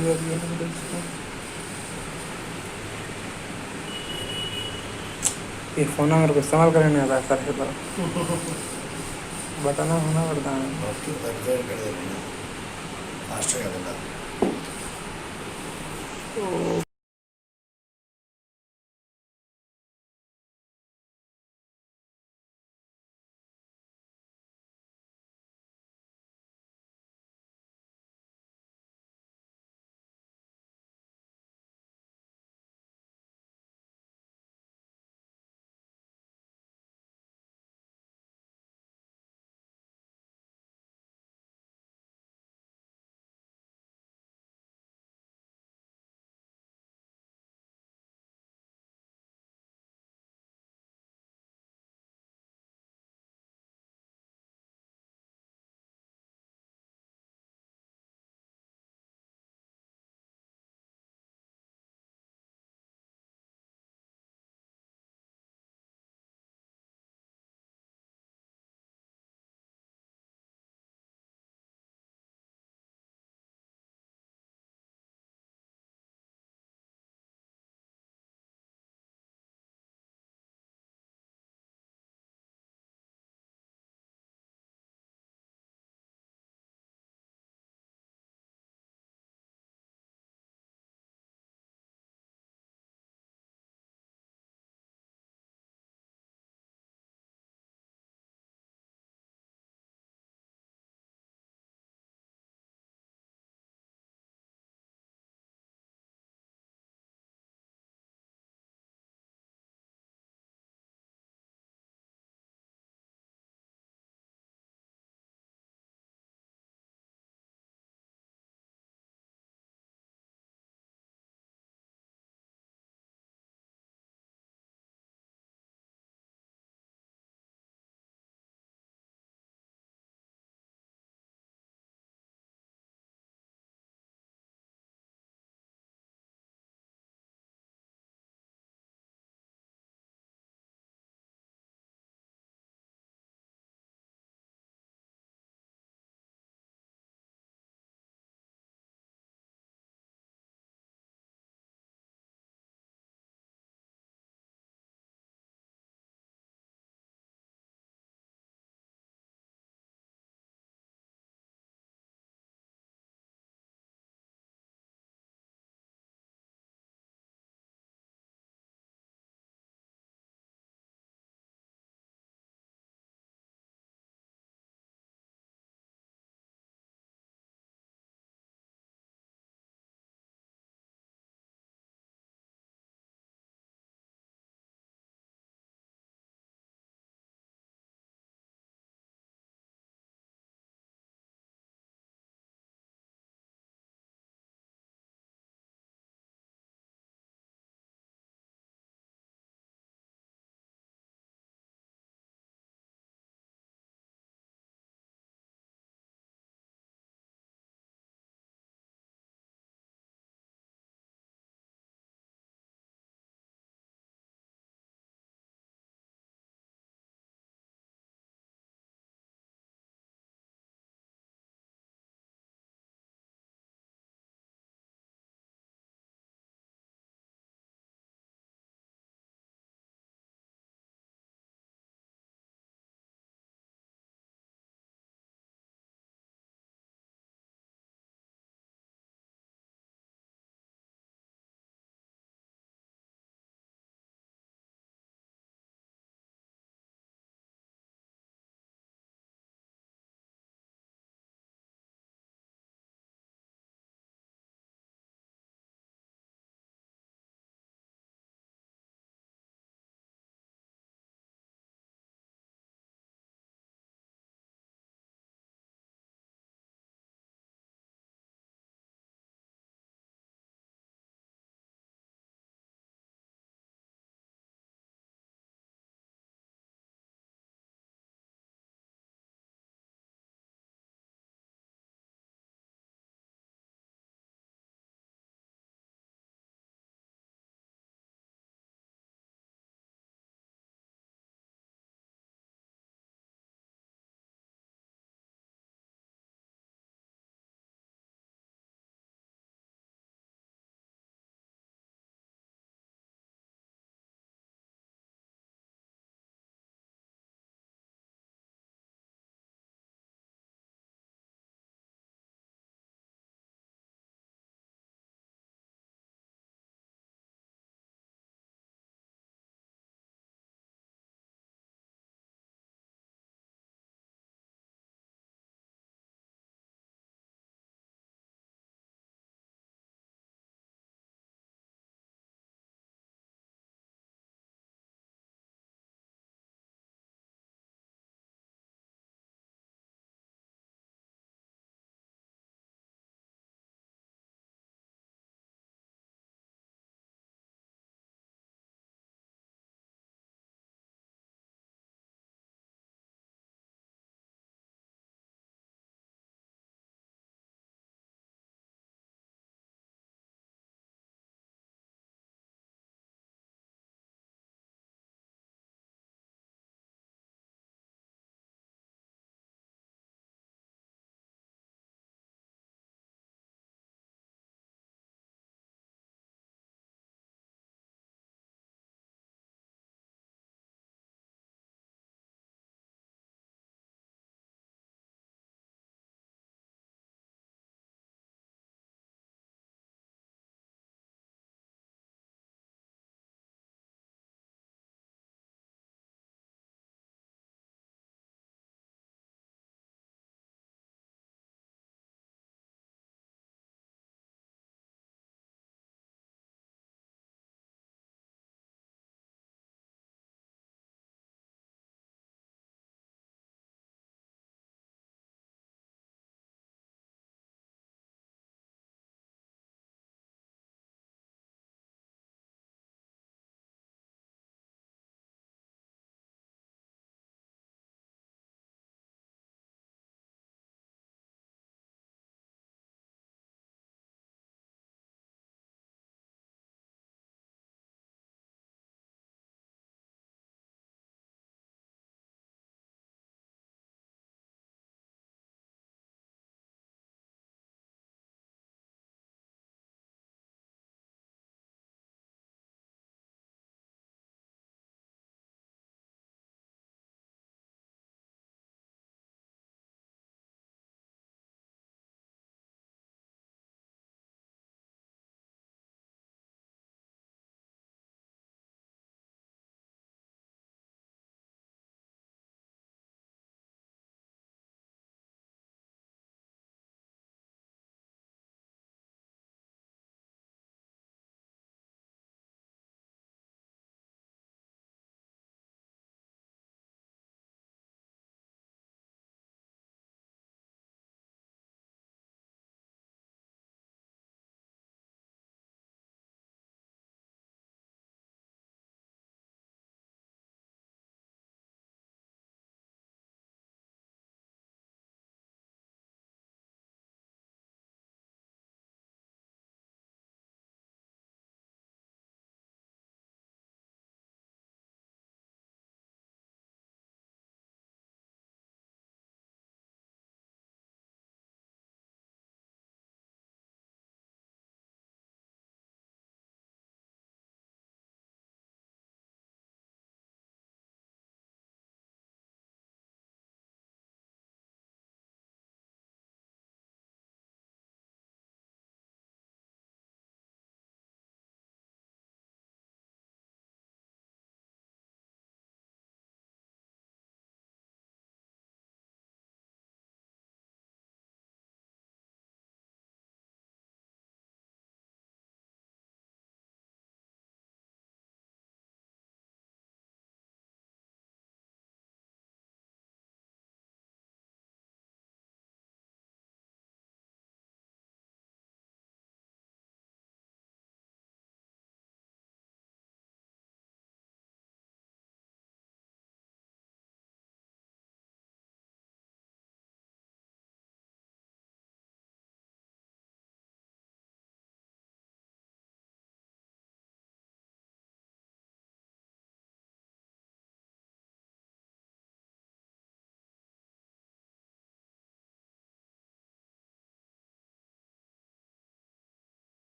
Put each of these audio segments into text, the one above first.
ये phone number को इस्तेमाल करने नहीं आता सर के बटन होना पड़ता है तो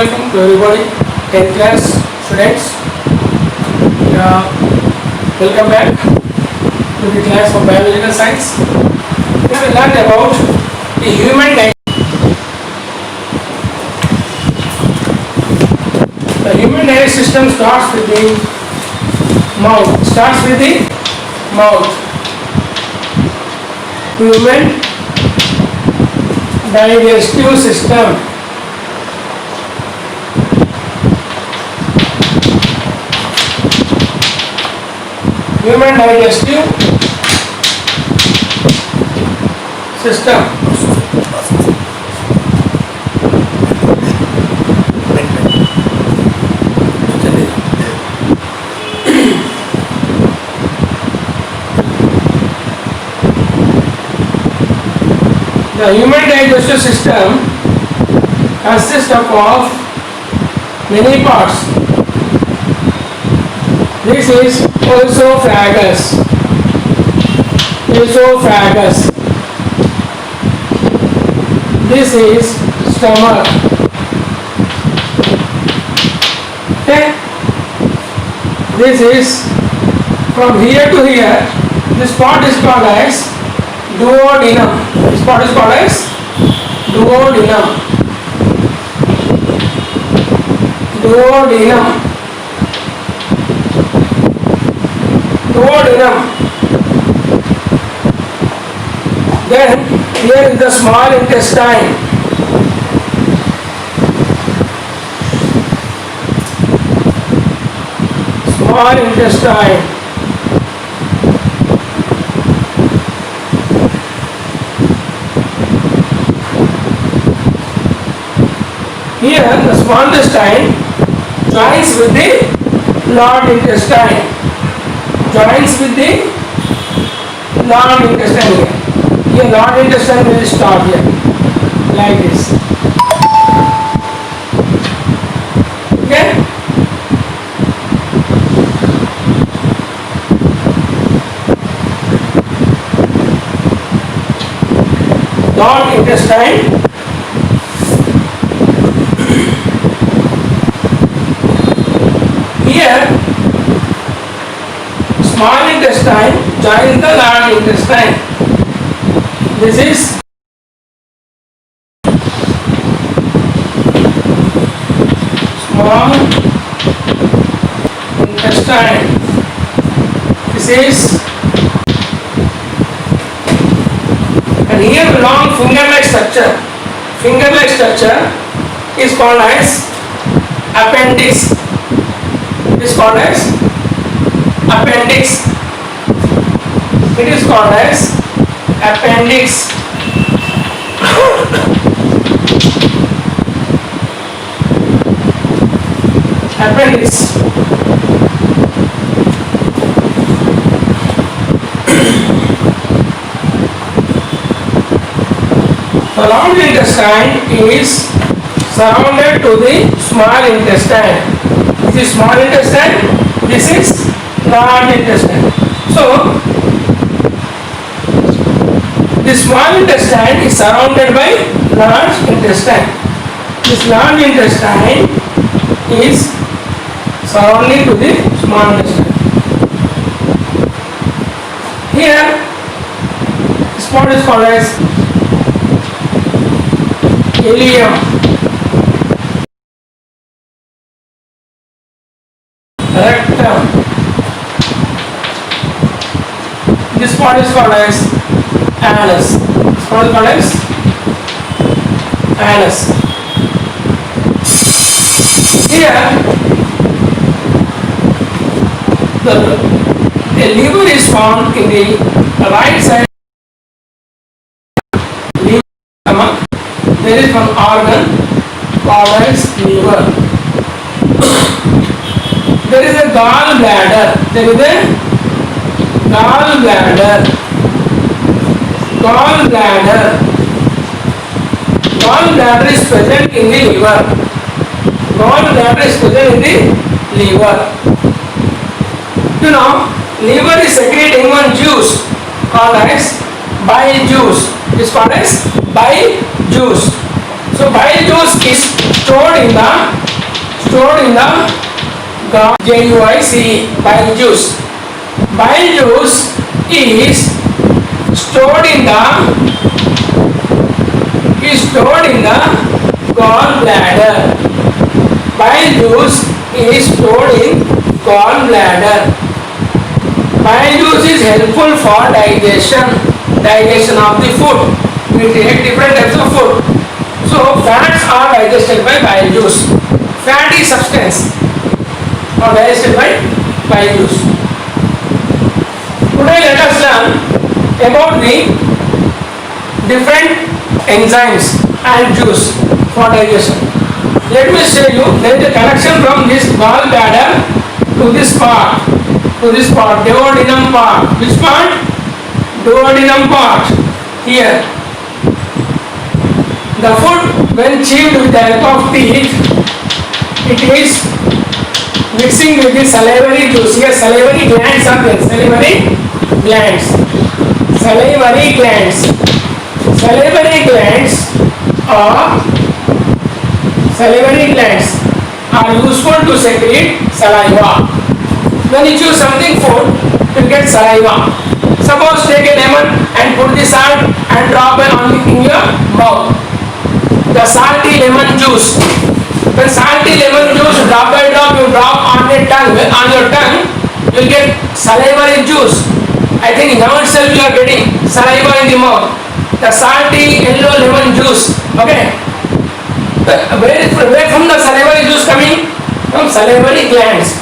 evening to everybody, 10th class students. Welcome back to the class of biological science. We have learned about the human digestion. The human digestive system starts with the mouth. Human digestive system. Human digestive system. The human digestive system consists of many parts. This is esophagus. This is stomach. Okay. This is from here to here. This part is called as duodenum. This part is called as duodenum. Then here is the small intestine. Here the small intestine joins with the large intestine. Here large intestine will start here like this. Okay. Large intestine. Here small intestine joins the large intestine. This is small intestine. This is, and here long finger-like structure. Finger-like structure is called as appendix. It is called as appendix. The large intestine is surrounded to the small intestine. This is small intestine, this is large intestine. So, the small intestine is surrounded by large intestine. This large intestine is surrounding to the small intestine. Here, this part is called as ileum. Rectum. This part is called as anus. Here, the liver is found in the right side. Liver, there is one organ called as liver. There is a gallbladder. Gallbladder is present in the liver. You know, liver is secreting one juice called as bile juice. It's called as bile juice. So bile juice is stored in the JUICE, bile juice. Bile juice is stored in the gallbladder. Bile juice is stored in gallbladder. Bile juice is helpful for digestion of the food. We take different types of food. So fats are digested by bile juice. Fatty substance are digested by bile juice. Today let us learn about the different enzymes and juice for digestion. Let me show you there is a connection from this gallbladder to this part, duodenum part. Which part? Duodenum part. Here. The food when chewed with the help of teeth, it is mixing with the salivary juice. Here salivary glands are there. Salivary glands are useful to secrete saliva. When you chew something food, you get saliva. Suppose take a lemon and put the salt and drop it in your mouth. The salty lemon juice. When salty lemon juice drop by drop you drop on your tongue, you will get salivary juice. I think now itself you are getting saliva in the mouth. The salty yellow lemon juice. Okay. Where from the salivary juice coming? From salivary glands.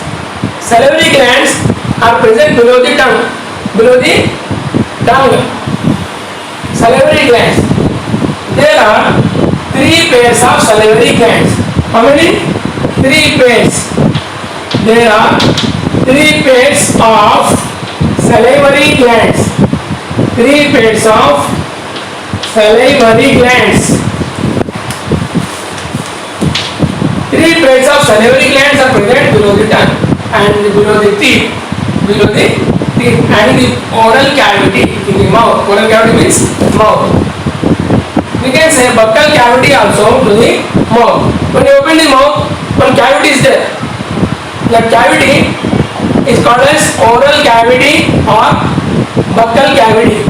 Salivary glands are present below the tongue. Salivary glands. There are 3 pairs of salivary glands. How many? 3 pairs. There are 3 pairs of salivary glands. 3 pairs of salivary glands. 3 pairs of salivary glands are present below the tongue and below the teeth. And the oral cavity in the mouth. Oral cavity means mouth. We can say buccal cavity also to the mouth. When you open the mouth, one cavity is there. That cavity is called as oral cavity or buccal cavity.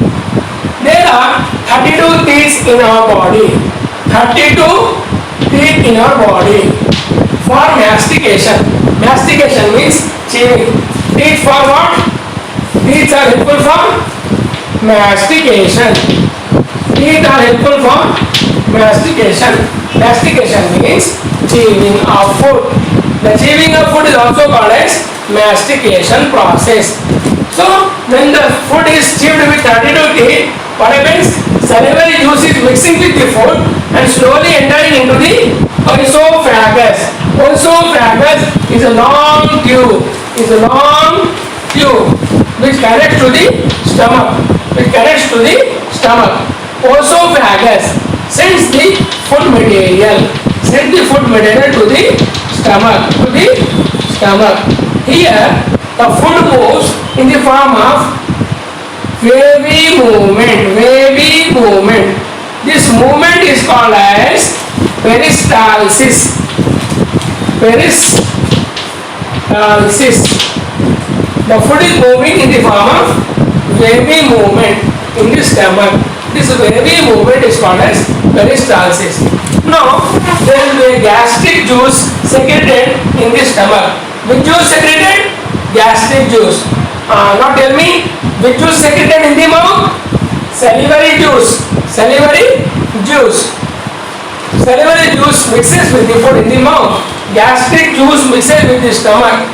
There are 32 teeth in our body. 32 teeth in our body for mastication. Mastication means chewing. Teeth for what? Teeth are helpful for mastication. Teeth are helpful for mastication. Mastication means chewing of food. The chewing of food is also called as mastication process. So when the food is chewed with 32 teeth, what happens? Salivary juice is mixing with the food and slowly entering into the esophagus. Esophagus is a long tube. Which connects to the stomach. Esophagus sends the food material to the stomach. Here the food moves in the form of wavy movement. This movement is called as peristalsis. The food is moving in the form of wavy movement in the stomach. This wavy movement is called as peristalsis. Now there will be a gastric juice secreted in the stomach. Which juice secreted? Gastric juice. Now tell me, which juice secreted in the mouth? Salivary juice. Salivary juice mixes with the food in the mouth. Gastric juice mixes with the stomach.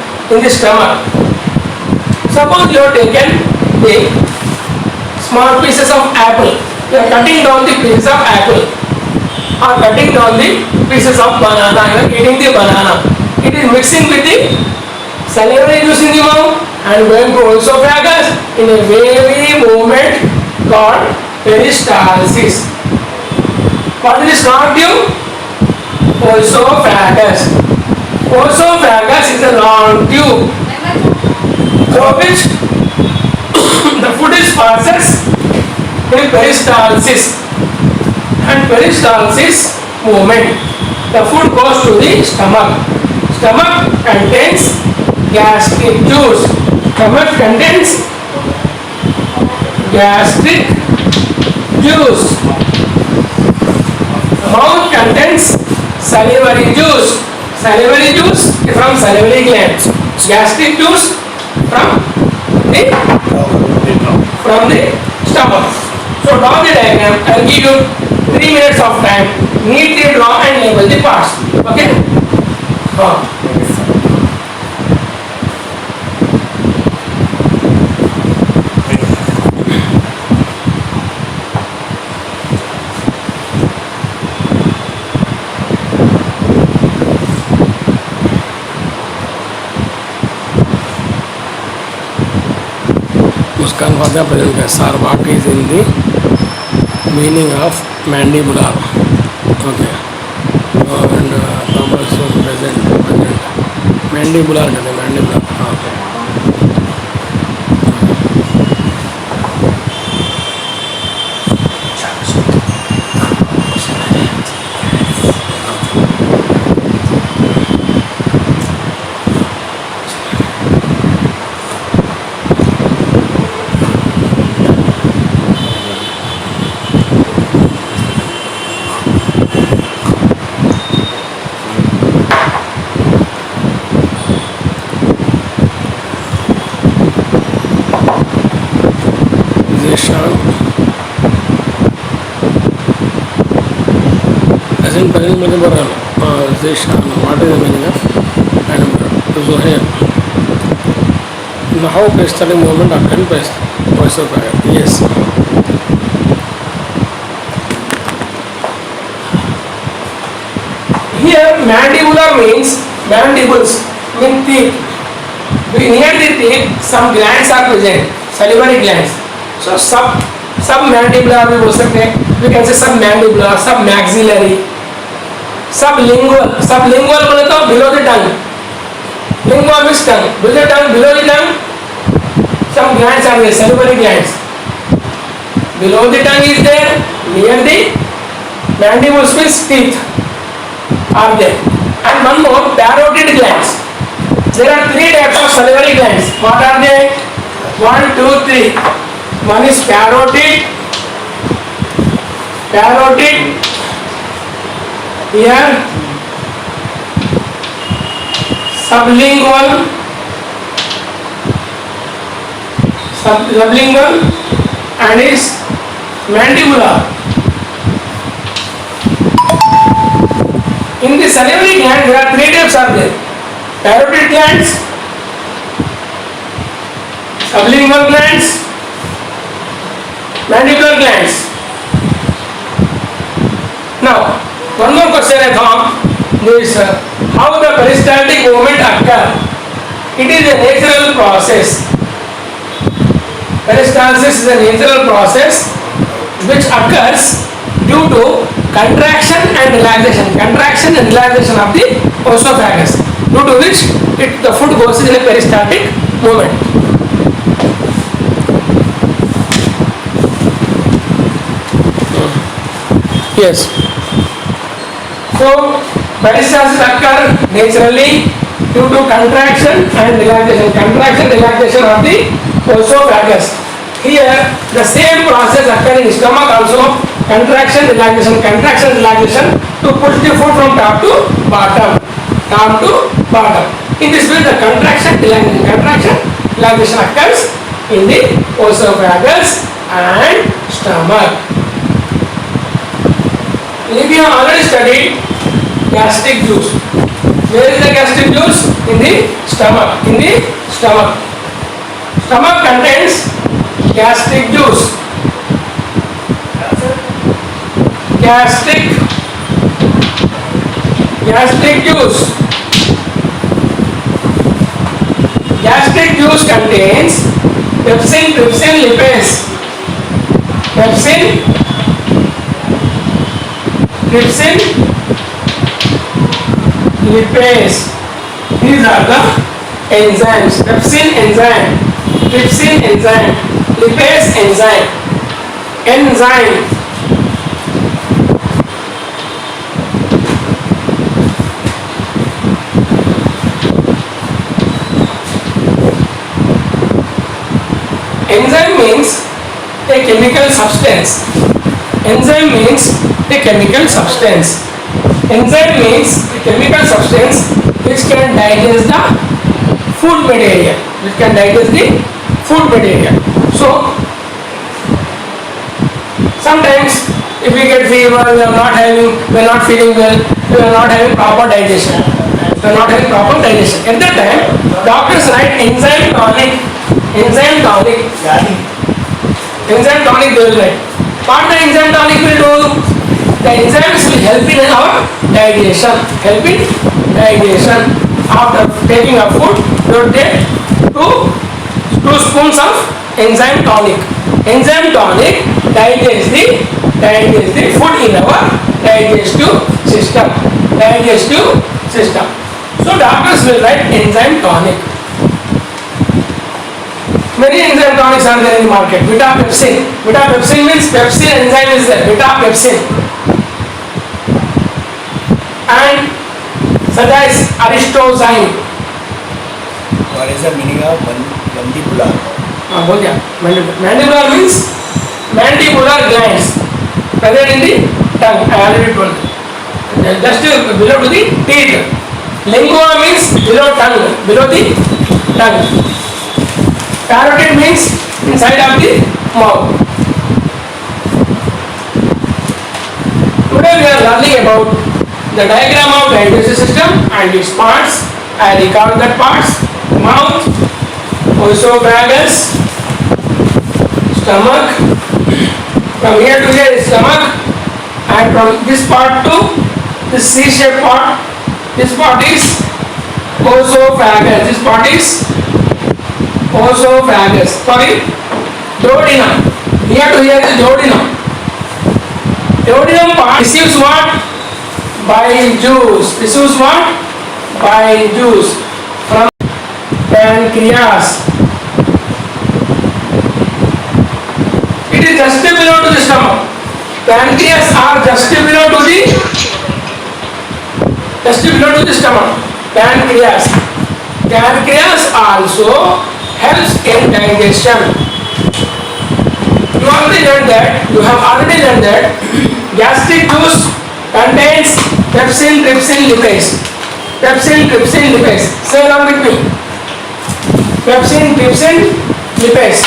Suppose you have taken the small pieces of apple. You are cutting down the pieces of apple or cutting down the pieces of banana. You are eating the banana. It is mixing with the salivary juice in the mouth and going to esophagus in a wavy movement called peristalsis. What is this long tube? Esophagus. Esophagus is a long tube through which the food is processed in peristalsis movement. the food goes to the stomach. Stomach contains gastric juice. Stomach contains gastric juice. Mouth contains salivary juice. Salivary juice from salivary glands. Gastric juice from the stomach. So draw the diagram. I will give you 3 minutes of time. Neatly draw and label the parts. Okay? Muskan Father present sir, what is in the meaning of mandibular? Okay. And also present. Mandibular. Okay. Present मध्ये बरं Zeshan, what is the meaning of mandibular? So here, how peristaltic movement occurs in voice of fire? Yes. Here mandibular means mandibles mean teeth. Near the teeth some glands are present, salivary glands. So submandibular भी बोल सकते हैं. We can say submandibular, submaxillary, sublingual. Sublingual बोले तो below the tongue. Lingual means tongue. Below the tongue, some glands are there, salivary glands. Below the tongue is there, near the mandibles means teeth are there. And one more, parotid glands. There are 3 types of salivary glands. What are they? 1, 2, 3. One is parotid. Here, sublingual, and is mandibular. In the salivary gland, there are 3 types are there. Parotid glands, sublingual glands, mandibular glands. Now, one more question I thought is how the peristaltic movement occur. It is a natural process. Peristalsis is a natural process which occurs due to contraction and relaxation of the esophagus, due to which the food goes in a peristaltic movement. Yes. So peristalsis occur naturally due to contraction and relaxation of the esophagus. Here the same process occurs in stomach also. Contraction, relaxation to push the food from top to bottom. In this way, the contraction, relaxation occurs in the esophagus and stomach. We have already studied gastric juice. Where is the gastric juice? In the stomach. Stomach contains gastric juice. Gastric juice contains pepsin, trypsin, lipase. These are the enzymes. Pepsin enzyme, trypsin enzyme, lipase enzyme. Enzyme means a chemical substance. Enzyme means a chemical substance. Enzyme means a chemical substance which can digest the food material. Which can digest the food material. So sometimes if we get fever, we are not feeling well, we are not having proper digestion. We are not having proper digestion. At that time, doctors write enzyme tonic. Enzyme tonic. Enzyme tonic they will write. What the enzyme tonic will do? The enzymes will help in our digestion. Help in digestion. After taking a food, you will take two spoons of enzyme tonic. Enzyme tonic digests the food in our digestive system. Digestive system. So doctors will write enzyme tonic. Many enzyme tonics are there in the market. Beta-pepsin. Beta-pepsin means pepsin enzyme is there. Beta-pepsin. And such as aristozyme. What is the meaning of mandibular? बोल दिया. Mandibular means mandibular glands present in the tongue. I already told you. Just below to the teeth. Lingua means below tongue. Below the tongue. Carotid means inside of the mouth. Today we are learning about the diagram of digestive system and its parts. I recall that parts: mouth, esophagus, stomach. From here to here is stomach, and from this part to this C-shaped part, this part is esophagus. This part is esophagus. Sorry, duodenum. Here to here is duodenum. Duodenum part receives what? Bile juice. Receives what? Bile juice from pancreas. It is just below to the stomach. Pancreas are just below to the stomach. Pancreas. Pancreas also helps in digestion. You have already learned that gastric juice contains pepsin, trypsin, lipase. Pepsin, trypsin, lipase. Say along with me. Pepsin, trypsin, lipase.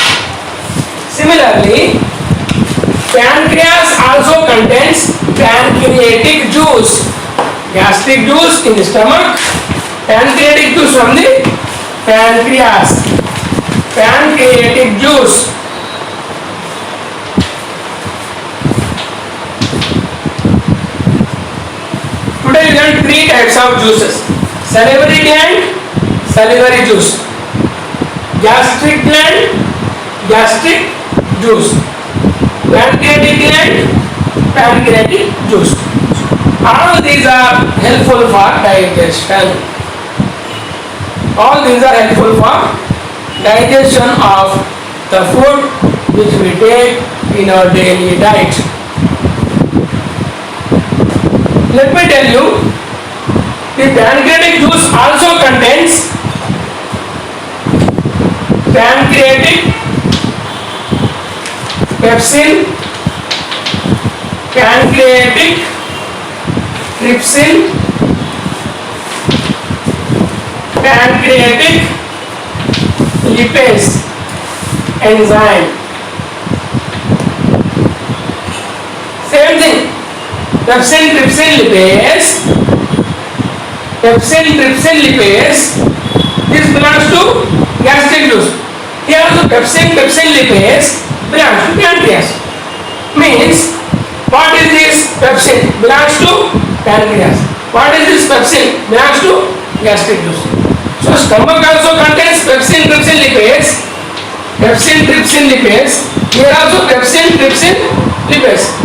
Similarly, pancreas also contains pancreatic juice. Gastric juice in the stomach, pancreatic juice from the pancreas. Pancreatic juice. Today we learn three types of juices: salivary gland, salivary juice; gastric gland, gastric juice; pancreatic gland, pancreatic juice. All these are helpful for digestion. All these are helpful for digestion of the food which we take in our daily diet. Let me tell you, the pancreatic juice also contains pancreatic pepsin, pancreatic trypsin, pancreatic lipase enzyme. Same thing. Pepsin, trypsin, lipase. Pepsin, trypsin, lipase. This belongs to gastric juice. Here also pepsin, trypsin, lipase belongs to pancreas. Means, what is this pepsin? Belongs to pancreas. What is this pepsin? Belongs to gastric juice. So stomach also contains pepsin, trypsin, lipase. Pepsin, trypsin, lipase. Here also pepsin, trypsin, lipase.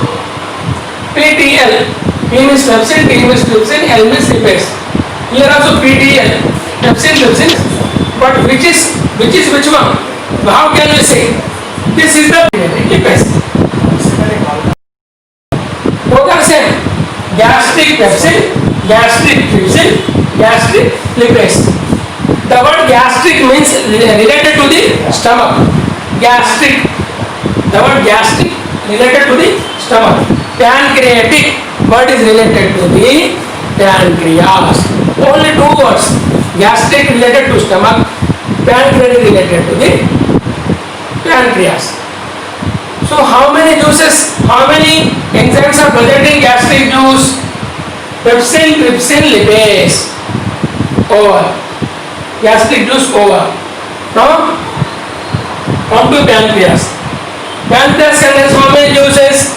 PTL. P means pepsin, T means trypsin, L means lipase. Here also PTL. Pepsin, trypsin. But which one? How can we say? This is the lipase. Both are same. Gastric pepsin, gastric trypsin, gastric lipase. The word gastric means related to the stomach. gastric. The word gastric related to the stomach. Pancreatic, what is related to the pancreas. Only two words. Gastric related to stomach, pancreatic related to the pancreas. So how many juices, how many enzymes are present in gastric juice? Pepsin, trypsin, lipase. Over. Gastric juice over. Now come to pancreas. Pancreas contains how many juices?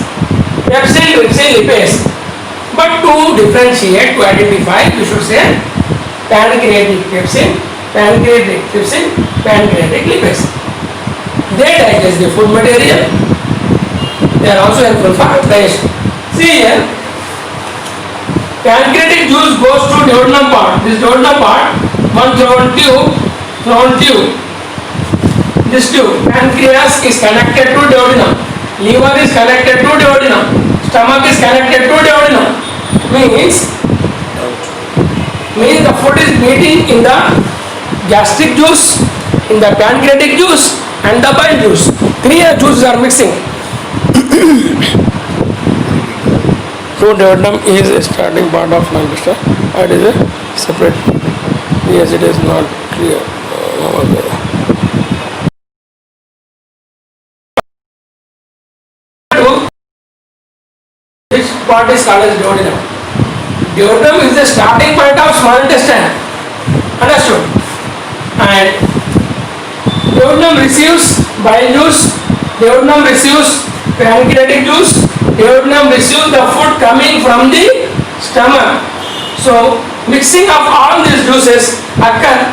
Pepsin, trypsin, lipase. But to differentiate, to identify, you should say pancreatic pepsin, pancreatic trypsin, pancreatic lipase. They digest the food material. They are also helpful for digestion. See here, pancreatic juice goes to duodenum part. This duodenum part, one thrown tube. This tube, pancreas is connected to duodenum, liver is connected to duodenum, stomach is connected to duodenum. Means the food is meeting in the gastric juice, in the pancreatic juice, and the bile juice. Three juices are mixing. So duodenum is a starting part of intestine. It is a separate. Yes, it is not clear. Which part is called as duodenum? Duodenum is the starting point of small intestine. Understood? And duodenum receives bile juice, duodenum receives pancreatic juice, duodenum receives the food coming from the stomach. So mixing of all these juices occur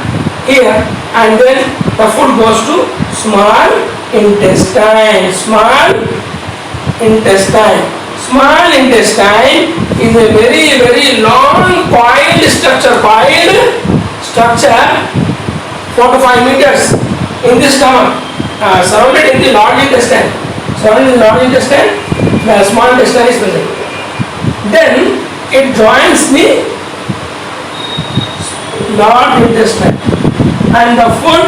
here, and then the food goes to small intestine. Small intestine is a very long coiled structure, 4 to 5 meters in the stomach, surrounded in the large intestine. Surrounded in the large intestine, the small intestine is present. Then it joins the large intestine, and the food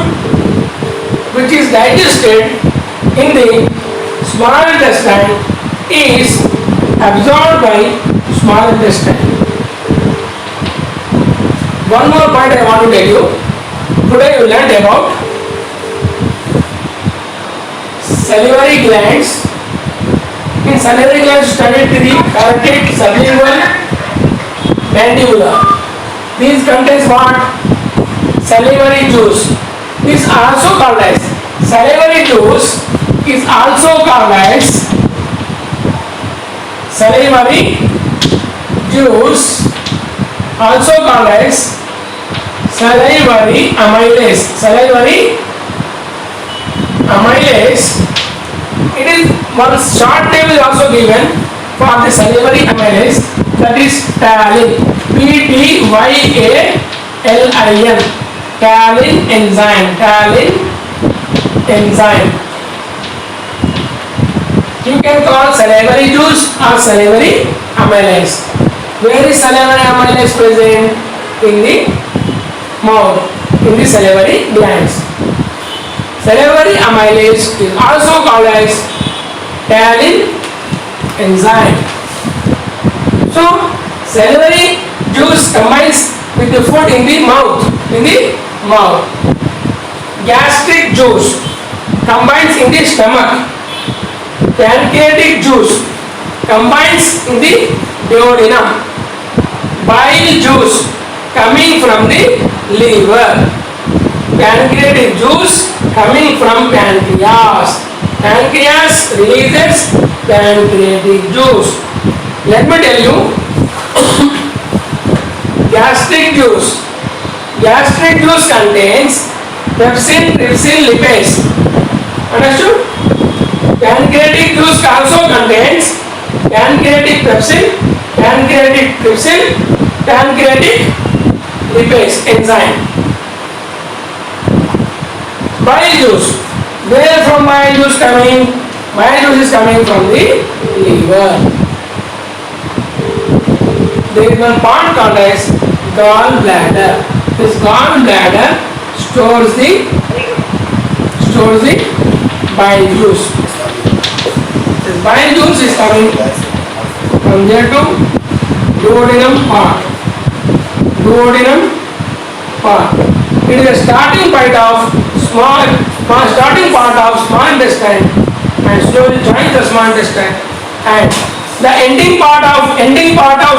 which is digested in the small intestine is absorbed by small intestine. One more point I want to tell you. Today you learned about salivary glands. In salivary glands studied the carotid, sublingual, mandibular. These contains what? Salivary juice. This also called as salivary juice is also called as salivary juice, also called as salivary amylase. Salivary amylase. It is one short name is also given for the salivary amylase, that is ptyalin. Ptyalin. Ptyalin enzyme. Ptyalin enzyme. You can call salivary juice or salivary amylase. Where is salivary amylase present? In the mouth, in the salivary glands. Salivary amylase is also called as ptyalin enzyme. So, salivary juice combines with the food in the mouth. Gastric juice combines in the stomach. Pancreatic juice combines in the duodenum. Bile juice coming from the liver. Pancreatic juice coming from pancreas. Pancreas releases pancreatic juice. Let me tell you, gastric juice. Gastric juice contains pepsin, trypsin, lipase. Understood? Pancreatic juice also contains pancreatic pepsin, pancreatic trypsin, pancreatic lipase enzyme. Bile juice. Where from bile juice coming? Bile juice is coming from the liver. There is one part called as gallbladder. This gallbladder stores the bile juice. This bile juice is coming from there to duodenum part. Duodenum part. It is a starting point of starting part of small intestine and slowly joins the small intestine, and the ending part of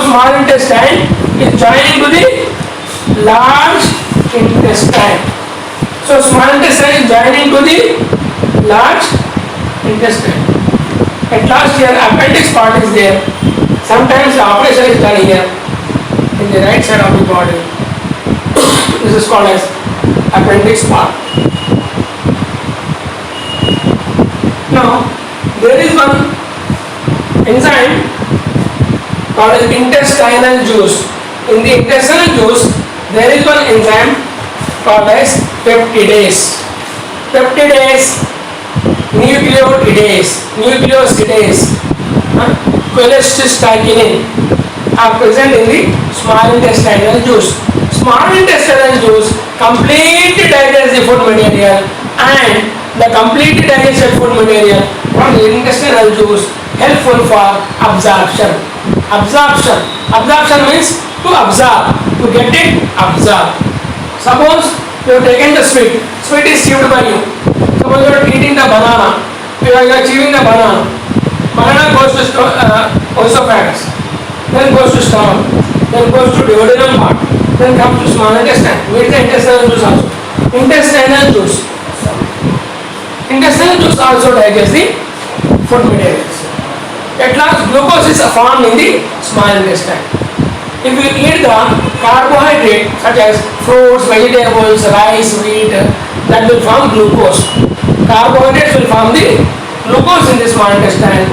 small intestine is joining to the large intestine. So small intestine is joining to the large intestine. At last here appendix part is there. Sometimes the operation is done here in the right side of the body. This is called as appendix part. Now there is one enzyme called as intestinal juice. In the intestinal juice there is one enzyme called as peptidase. Peptidase, nucleosidase, cholecystokinin are present in the small intestinal juice. Small intestinal juice completely digests the food material, and the completely digested food material from the intestinal juice helpful for absorption. Absorption means to absorb, to get it absorbed. Suppose you have taken the sweet is chewed by you. Suppose you are eating the banana, you are chewing the banana goes to esophagus, then goes to stomach, then goes to duodenum part, then comes to small intestine. With the intestinal juice also. Intestinal juice also digests the food materials. At last, glucose is formed in the small intestine. If you eat the carbohydrate such as fruits, vegetables, rice, wheat, that will form glucose. Carbohydrates will form the glucose in the small intestine.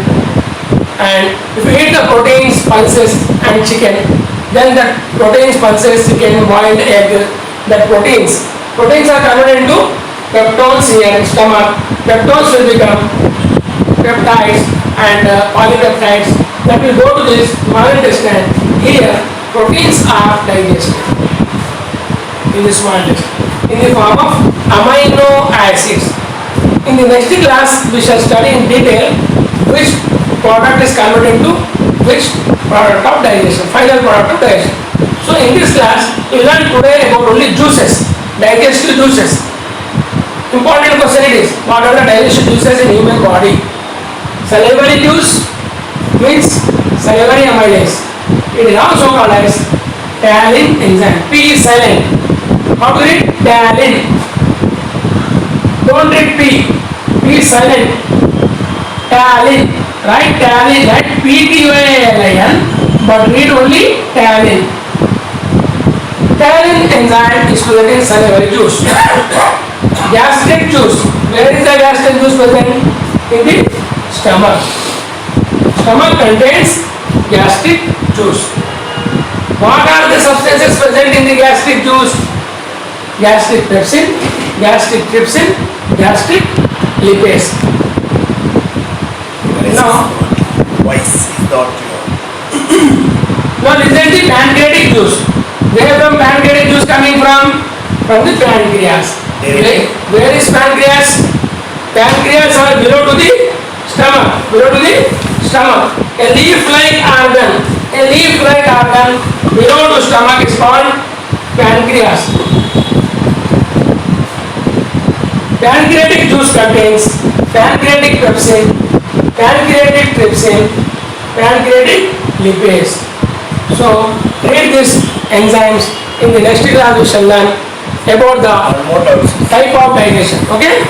And if you eat the proteins, pulses and chicken, then that proteins, pulses, chicken, boiled egg, that proteins are converted into peptones here in stomach. Peptones will become peptides and polypeptides that will go to this small intestine. Here proteins are digested in the small intestine in the form of amino acids. In the next class we shall study in detail which product is converted into which product of digestion, final product of digestion. So in this class we learn today about only juices, digestive juices. Important question it is, what are the digestive juices in human body? Salivary juice means salivary amylase. It is also called as tannin enzyme. P is silent. How to read? Tannin. Don't read P. P is silent. Tannin. Write tannin. Write P-T-O-A-L-I-N. But read only tannin. Tannin enzyme is present in salivary juice. Gastric juice. Where is the gastric juice present? In the stomach. Stomach contains gastric juice. What are the substances present in the gastric juice? Gastric pepsin, gastric trypsin, gastric lipase. Now, voice is not your. now listen to pancreatic juice. Where from pancreatic juice coming from? From the pancreas. Where is pancreas? Pancreas are below to the stomach. A leaf-like organ. Below to stomach is called pancreas. Pancreatic juice contains pancreatic pepsin, pancreatic trypsin, pancreatic lipase. So read these enzymes. In the next class we shall learn about the type of digestion. Okay?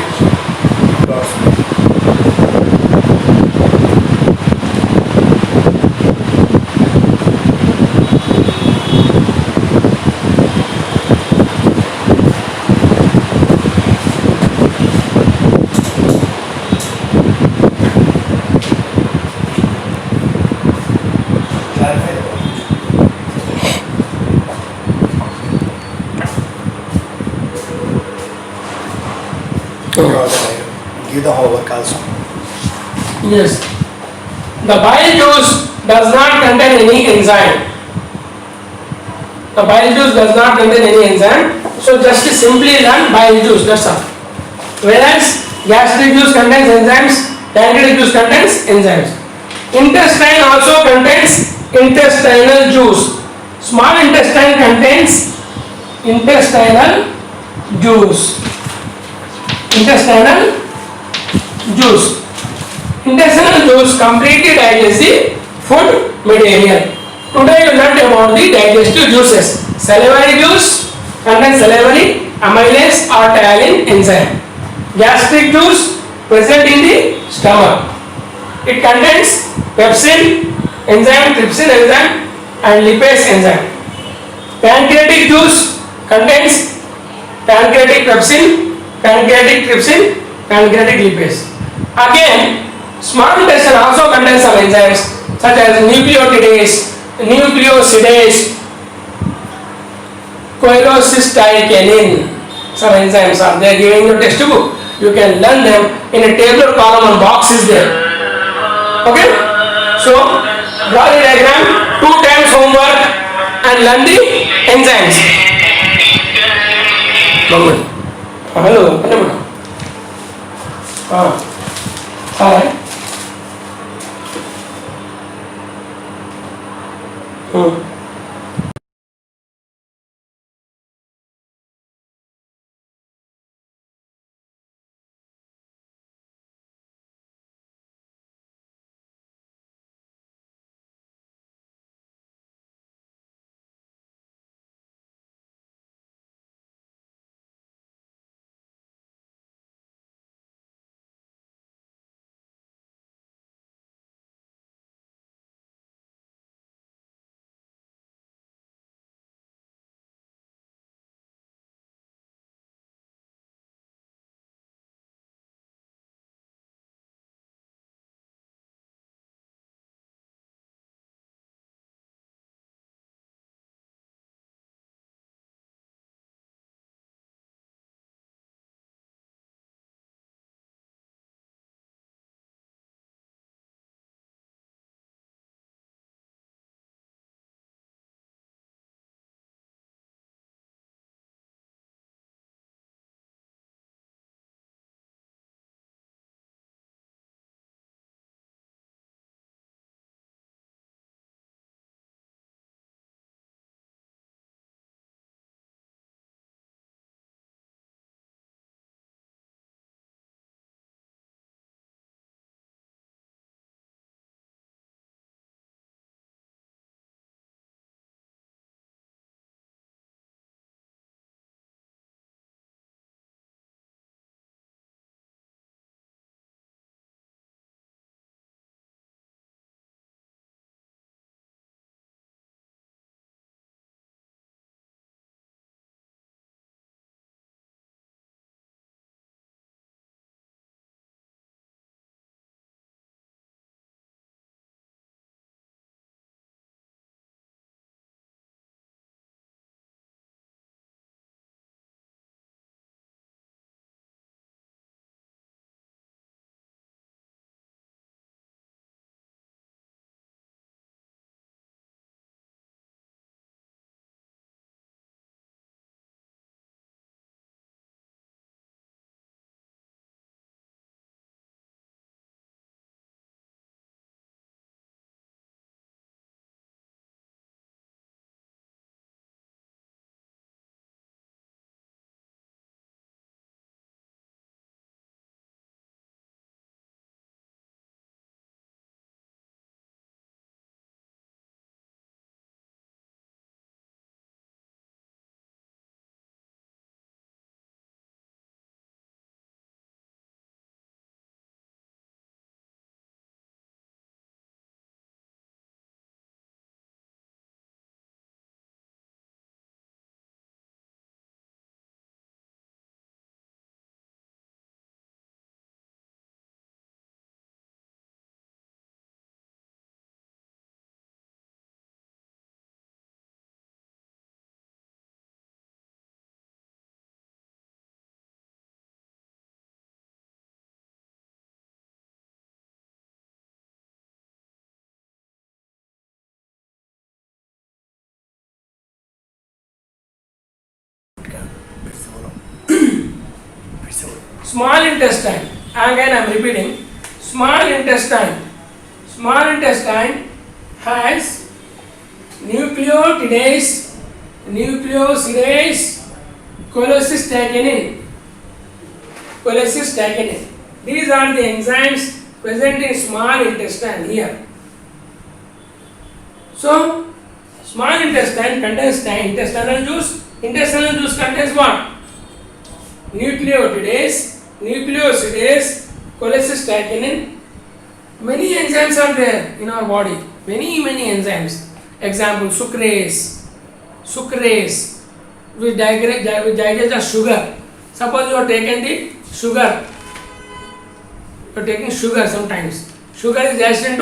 Give the homework also. Yes. The bile juice does not contain any enzyme. The bile juice does not contain any enzyme. So just simply learn bile juice, that's all. Whereas Gastric juice contains enzymes, pancreatic juice contains enzymes. Intestine also contains intestinal juice. Small intestine contains intestinal juice. Intestinal juice. Intestinal juice completely digests the food material. Today you learned about the digestive juices. Salivary juice contains salivary, amylase or ptyalin enzyme. Gastric juice present in the stomach. It contains pepsin enzyme, trypsin enzyme and lipase enzyme. Pancreatic juice contains pancreatic pepsin, pancreatic trypsin, pancreatic lipase. Again, small intestine also contains some enzymes such as nucleotidase, nucleosidase, cholecystokinin. Some enzymes are there given in your textbook. You can learn them in a tabular column and box is there. Okay? So, draw the diagram, 2 times homework and learn the enzymes. Hello. Hi. Small intestine. Again, I am repeating. Small intestine. Small intestine has nucleotides, cholecystaginin. These are the enzymes present in small intestine here. So, small intestine contains intestinal juice. Intestinal juice contains what? Nucleotides, cholecystaginin. Many enzymes are there in our body. Many enzymes. Example, sucrase, which digests the sugar. Suppose you are taking the sugar. You are taking sugar sometimes. Sugar is digested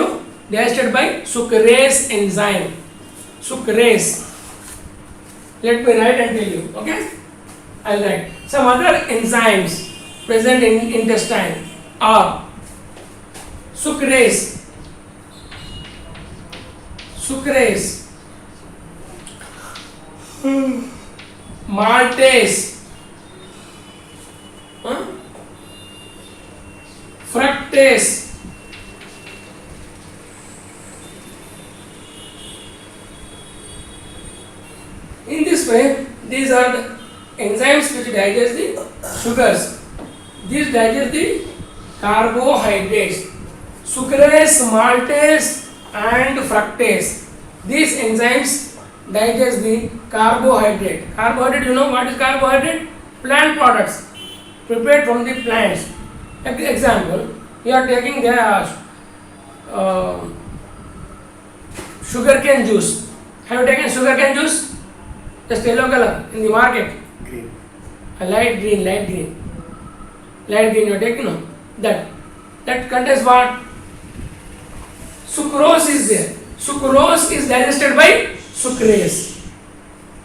by sucrase enzyme. Sucrase. Let me write and tell you. Okay? I'll write. Some other enzymes present in intestine are sucrase, maltase, fructase, in this way these are the enzymes which digest the sugars. These digest the carbohydrates. Sucrase, maltase and fructase. These enzymes digest the carbohydrate. Carbohydrate, you know what is carbohydrate? Plant products prepared from the plants. Example, you are taking the sugarcane juice. Have you taken sugarcane juice? Just yellow color in the market. Green. Light green. Light green you are taking, no? That contains what? Sucrose is there. Sucrose is digested by sucrase.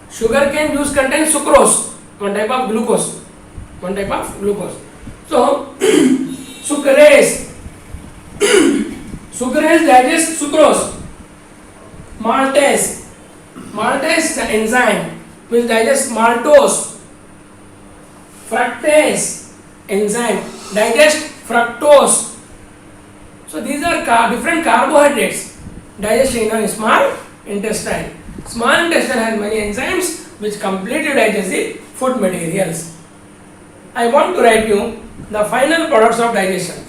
Sugarcane juice contains sucrose, one type of glucose. So, sucrase digests sucrose. Maltase is the enzyme which digests maltose. Fructase enzyme digests fructose. So these are different carbohydrates digested in a small intestine. Small intestine has many enzymes which completely digest the food materials. I want to write you the final products of digestion.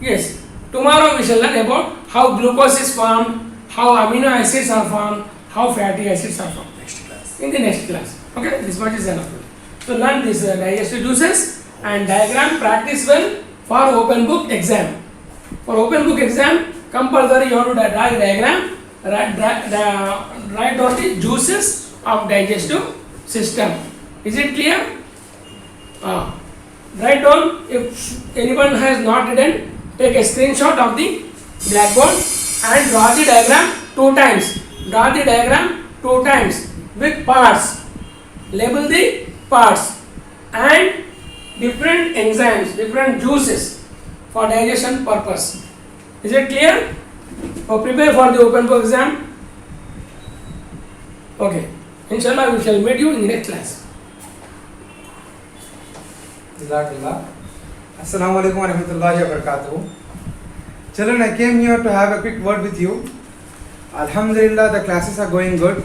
Yes, tomorrow we shall learn about how glucose is formed, how amino acids are formed, how fatty acids are formed. Next class. In the next class. Okay, this much is enough. So learn these digestive juices and diagram, practice well for open book exam. For open book exam, compulsory you have to draw a diagram, write down the juices of digestive system. Is it clear? Write down. If anyone has not written, take a screenshot of the blackboard and draw the diagram 2 times. Draw the diagram 2 times with parts. Label the parts and different enzymes, different juices for digestion purpose. Is it clear? So prepare for the open book exam. Okay. Inshallah, we shall meet you in the next class. Jazakallah. Assalamu alaikum wa rahmatullahi wa barakatuh. Children, I came here to have a quick word with you. Alhamdulillah, the classes are going good,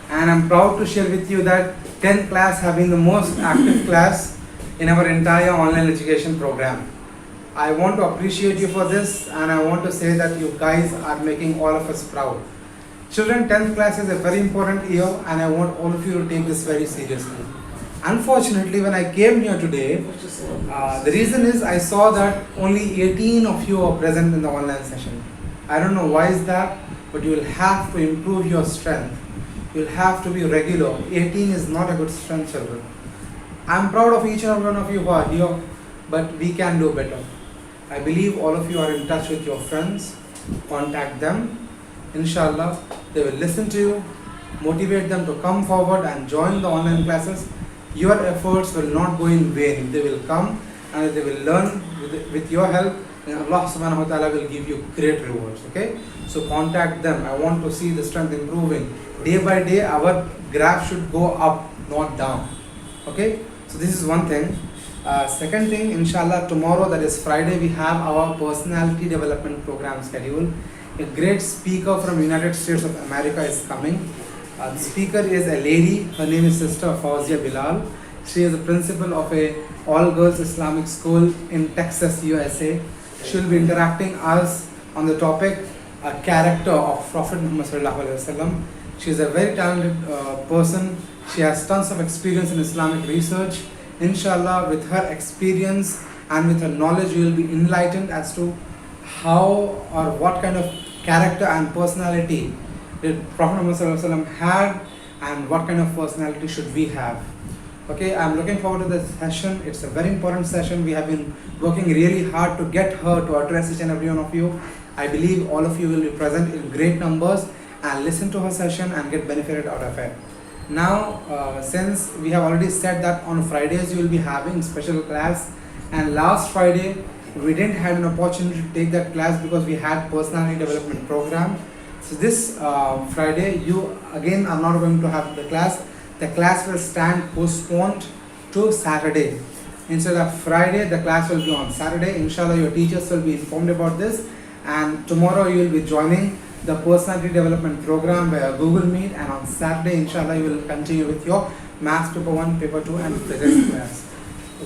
and I'm proud to share with you that 10th class have been the most active class in our entire online education program. I want to appreciate you for this, and I want to say that you guys are making all of us proud. Children, 10th class is a very important year, and I want all of you to take this very seriously. Unfortunately, when I came here today, the reason is I saw that only 18 of you are present in the online session. I don't know why is that, but you will have to improve your strength. You will have to be regular. 18 is not a good strength, children. I'm proud of each and every one of you who are here, but we can do better. I believe all of you are in touch with your friends. Contact them. Inshallah, they will listen to you, motivate them to come forward and join the online classes. Your efforts will not go in vain. They will come and they will learn with your help, and Allah subhanahu wa ta'ala will give you great rewards. Okay? So contact them. I want to see the strength improving. Day by day, our graph should go up, not down. Okay? So this is one thing. Second thing, inshallah, tomorrow, that is Friday, we have our personality development program schedule. A great speaker from United States of America is coming. The speaker is a lady. Her name is Sister Fawzia Bilal. She is the principal of a all-girls Islamic school in Texas, USA. She will be interacting us on the topic character of Prophet Muhammad Sallallahu Alaihi Wasallam. She is a very talented person. She has tons of experience in Islamic research. Inshallah, with her experience and with her knowledge, you will be enlightened as to how or what kind of character and personality did Prophet Muhammad Sallallahu Alaihi Wasallam had, and what kind of personality should we have. Okay, I'm looking forward to this session. It's a very important session. We have been working really hard to get her to address each and every one of you. I believe all of you will be present in great numbers and listen to her session and get benefited out of it. Now, since we have already said that on Fridays you will be having special class, and last Friday we didn't have an opportunity to take that class because we had personality development program. So this Friday you again are not going to have the class. The class will stand postponed to Saturday. Instead of Friday, the class will be on Saturday. Inshallah, your teachers will be informed about this, and tomorrow you will be joining the personality development program via Google Meet, and on Saturday, inshallah, you will continue with your Maths Paper 1, Paper 2 and Physics class.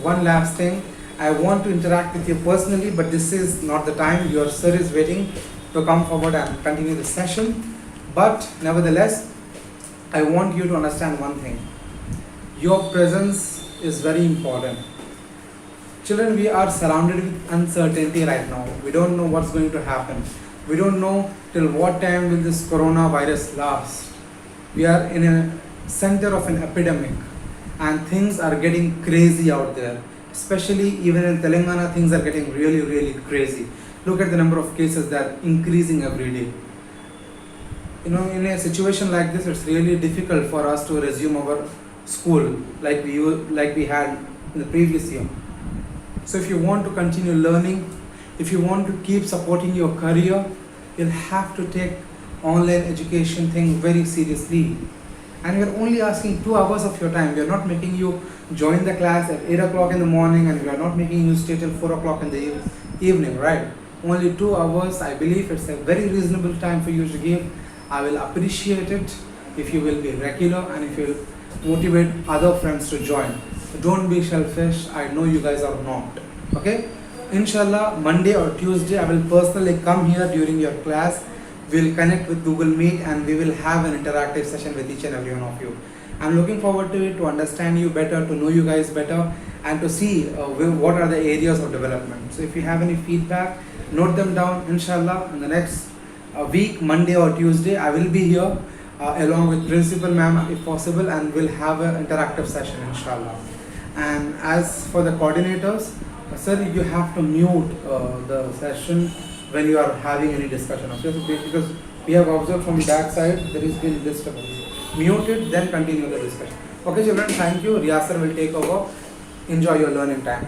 One last thing, I want to interact with you personally, but this is not the time. Your sir is waiting to come forward and continue the session. But nevertheless, I want you to understand one thing. Your presence is very important. Children, we are surrounded with uncertainty right now. We don't know what's going to happen. We don't know till what time will this coronavirus last. We are in a center of an epidemic and things are getting crazy out there. Especially even in Telangana, things are getting really, really crazy. Look at the number of cases that are increasing every day. You know, in a situation like this, it's really difficult for us to resume our school like we had in the previous year. So if you want to continue learning, if you want to keep supporting your career, you'll have to take online education thing very seriously. And we're only asking 2 hours of your time. We're not making you join the class at 8 o'clock in the morning, and we are not making you stay till 4 o'clock in the evening, right? Only 2 hours. I believe it's a very reasonable time for you to give. I will appreciate it if you will be regular and if you will motivate other friends to join. Don't be selfish. I know you guys are not. Okay? Inshallah, Monday or Tuesday, I will personally come here during your class. We'll connect with Google Meet and we will have an interactive session with each and every one of you. I'm looking forward to it, to understand you better, to know you guys better, and to see what are the areas of development. So if you have any feedback, note them down. Inshallah, in the next week, Monday or Tuesday, I will be here along with Principal Ma'am if possible, and we'll have an interactive session, inshallah. And as for the coordinators, sir, you have to mute the session when you are having any discussion, okay? Because we have observed from that side there has been disturbance. Mute it, then continue the discussion. Okay, children, thank you. Riyaz sir will take over. Enjoy your learning time.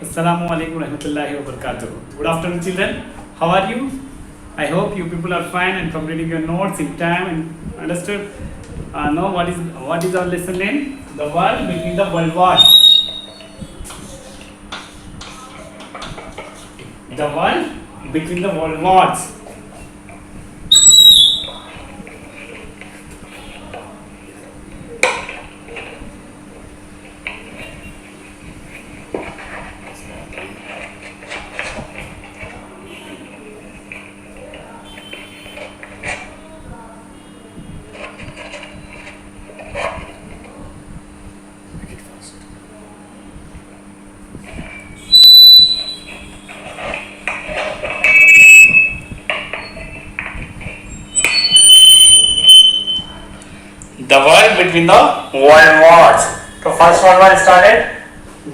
Assalamu alaikum warahmatullahi wabarakatuh. Good afternoon, children. How are you? I hope you people are fine and completing your notes in time and understood. Know what is our lesson name? The world between the world wars. The war between the world wars. The war between the world wars. So first World War started.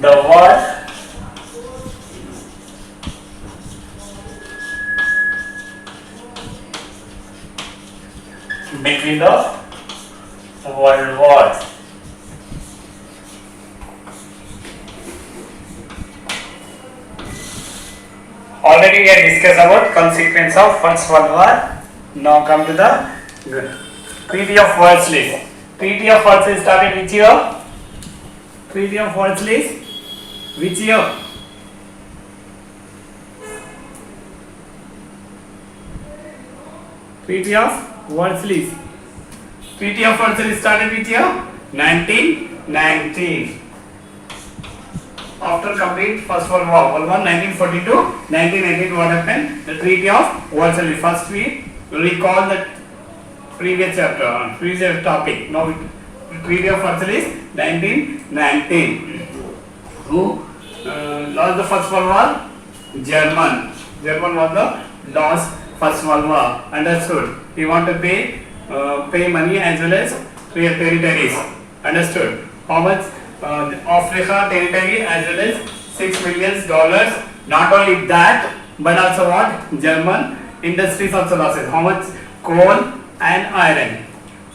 The war between the world wars. Already we had discussed about consequence of First World War. Now come to the Treaty of Versailles. Treaty of Versailles started which year? Treaty of Versailles, which year? Treaty of Versailles. Treaty of Versailles started which year? 1919. After complete First World War, 1942, 1918, what happened? The Treaty of Versailles. First we recall the previous chapter, previous topic. Now, Treaty of Versailles, 1919. Who lost the First World War? German. German was the lost First World War. Understood? He want to pay money as well as territories. Understood? How much? Africa territory as well as $6 million. Not only that, but also what? German industries also lost. How much? Coal and iron.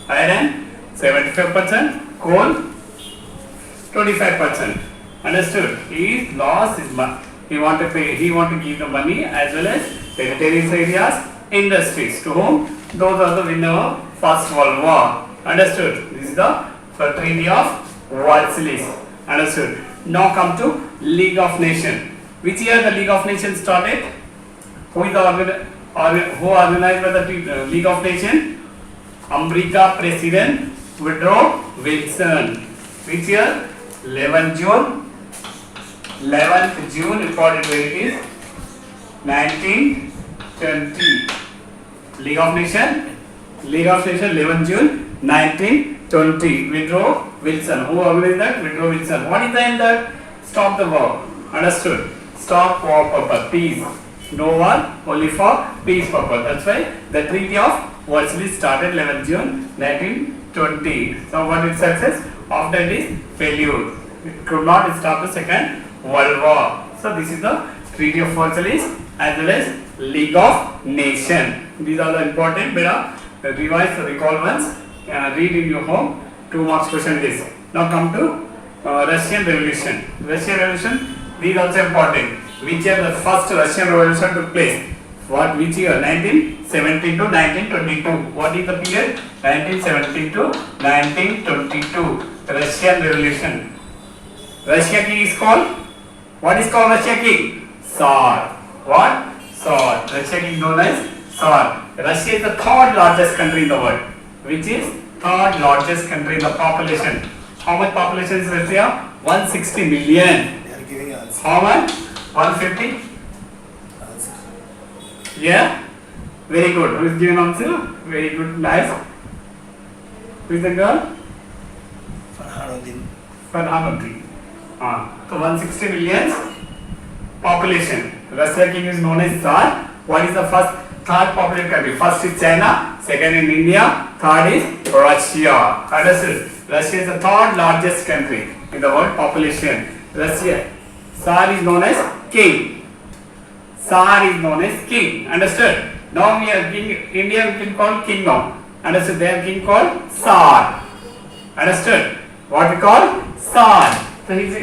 Iron 75%, coal 25%. Understood? He lost his money. He want to pay. He want to give the money as well as territories, areas, industries. To whom? Those are the winner of First World War. Understood? This is the Treaty of Versailles. Understood? Now come to League of Nations. Which year the League of Nations started? Who is the who organized by the League of Nations? America President Woodrow Wilson. Which year? 11th June, important where it is 1920. League of Nations 11th June 1920. Woodrow Wilson. Who organized that? Woodrow Wilson. What is the end that? Stop the war. Understood? Stop war purpose. Peace. No war, only for peace purpose. That's why the Treaty of Versailles started 11th June 1920. So what is success? After it is failure. It could not stop the Second World War. So this is the Treaty of Versailles as well as League of Nations. These are the important beta revise recall ones. Read in your home. 2 marks question this. Now come to Russian Revolution. Russian Revolution. These also important. Which year the first Russian Revolution took place? What? Which year? 1917 to 1922. What is the period? 1917 to 1922. Russian Revolution. Russia king is called? What is called Russia king? Tsar. What? Tsar. Russia king known as Tsar. Russia is the third largest country in the world. Which is third largest country in the population. How much population is Russia? 160 million. They are giving answer. How much? 150? Yeah? Very good. Who is giving answer? Very good. Nice. Who is the girl? Farhanuddin. Farhanuddin. So 160 million population. Russia king is known as Tsar. What is the third populated country? First is China, second is India, third is Russia. Understood? Russia is the third largest country in the world population. Russia. Tsar is known as king. Tsar is known as king. Understood? Now we are king. India we can call king now. Understood? They are king called Tsar. Understood? What we call Tsar. So he is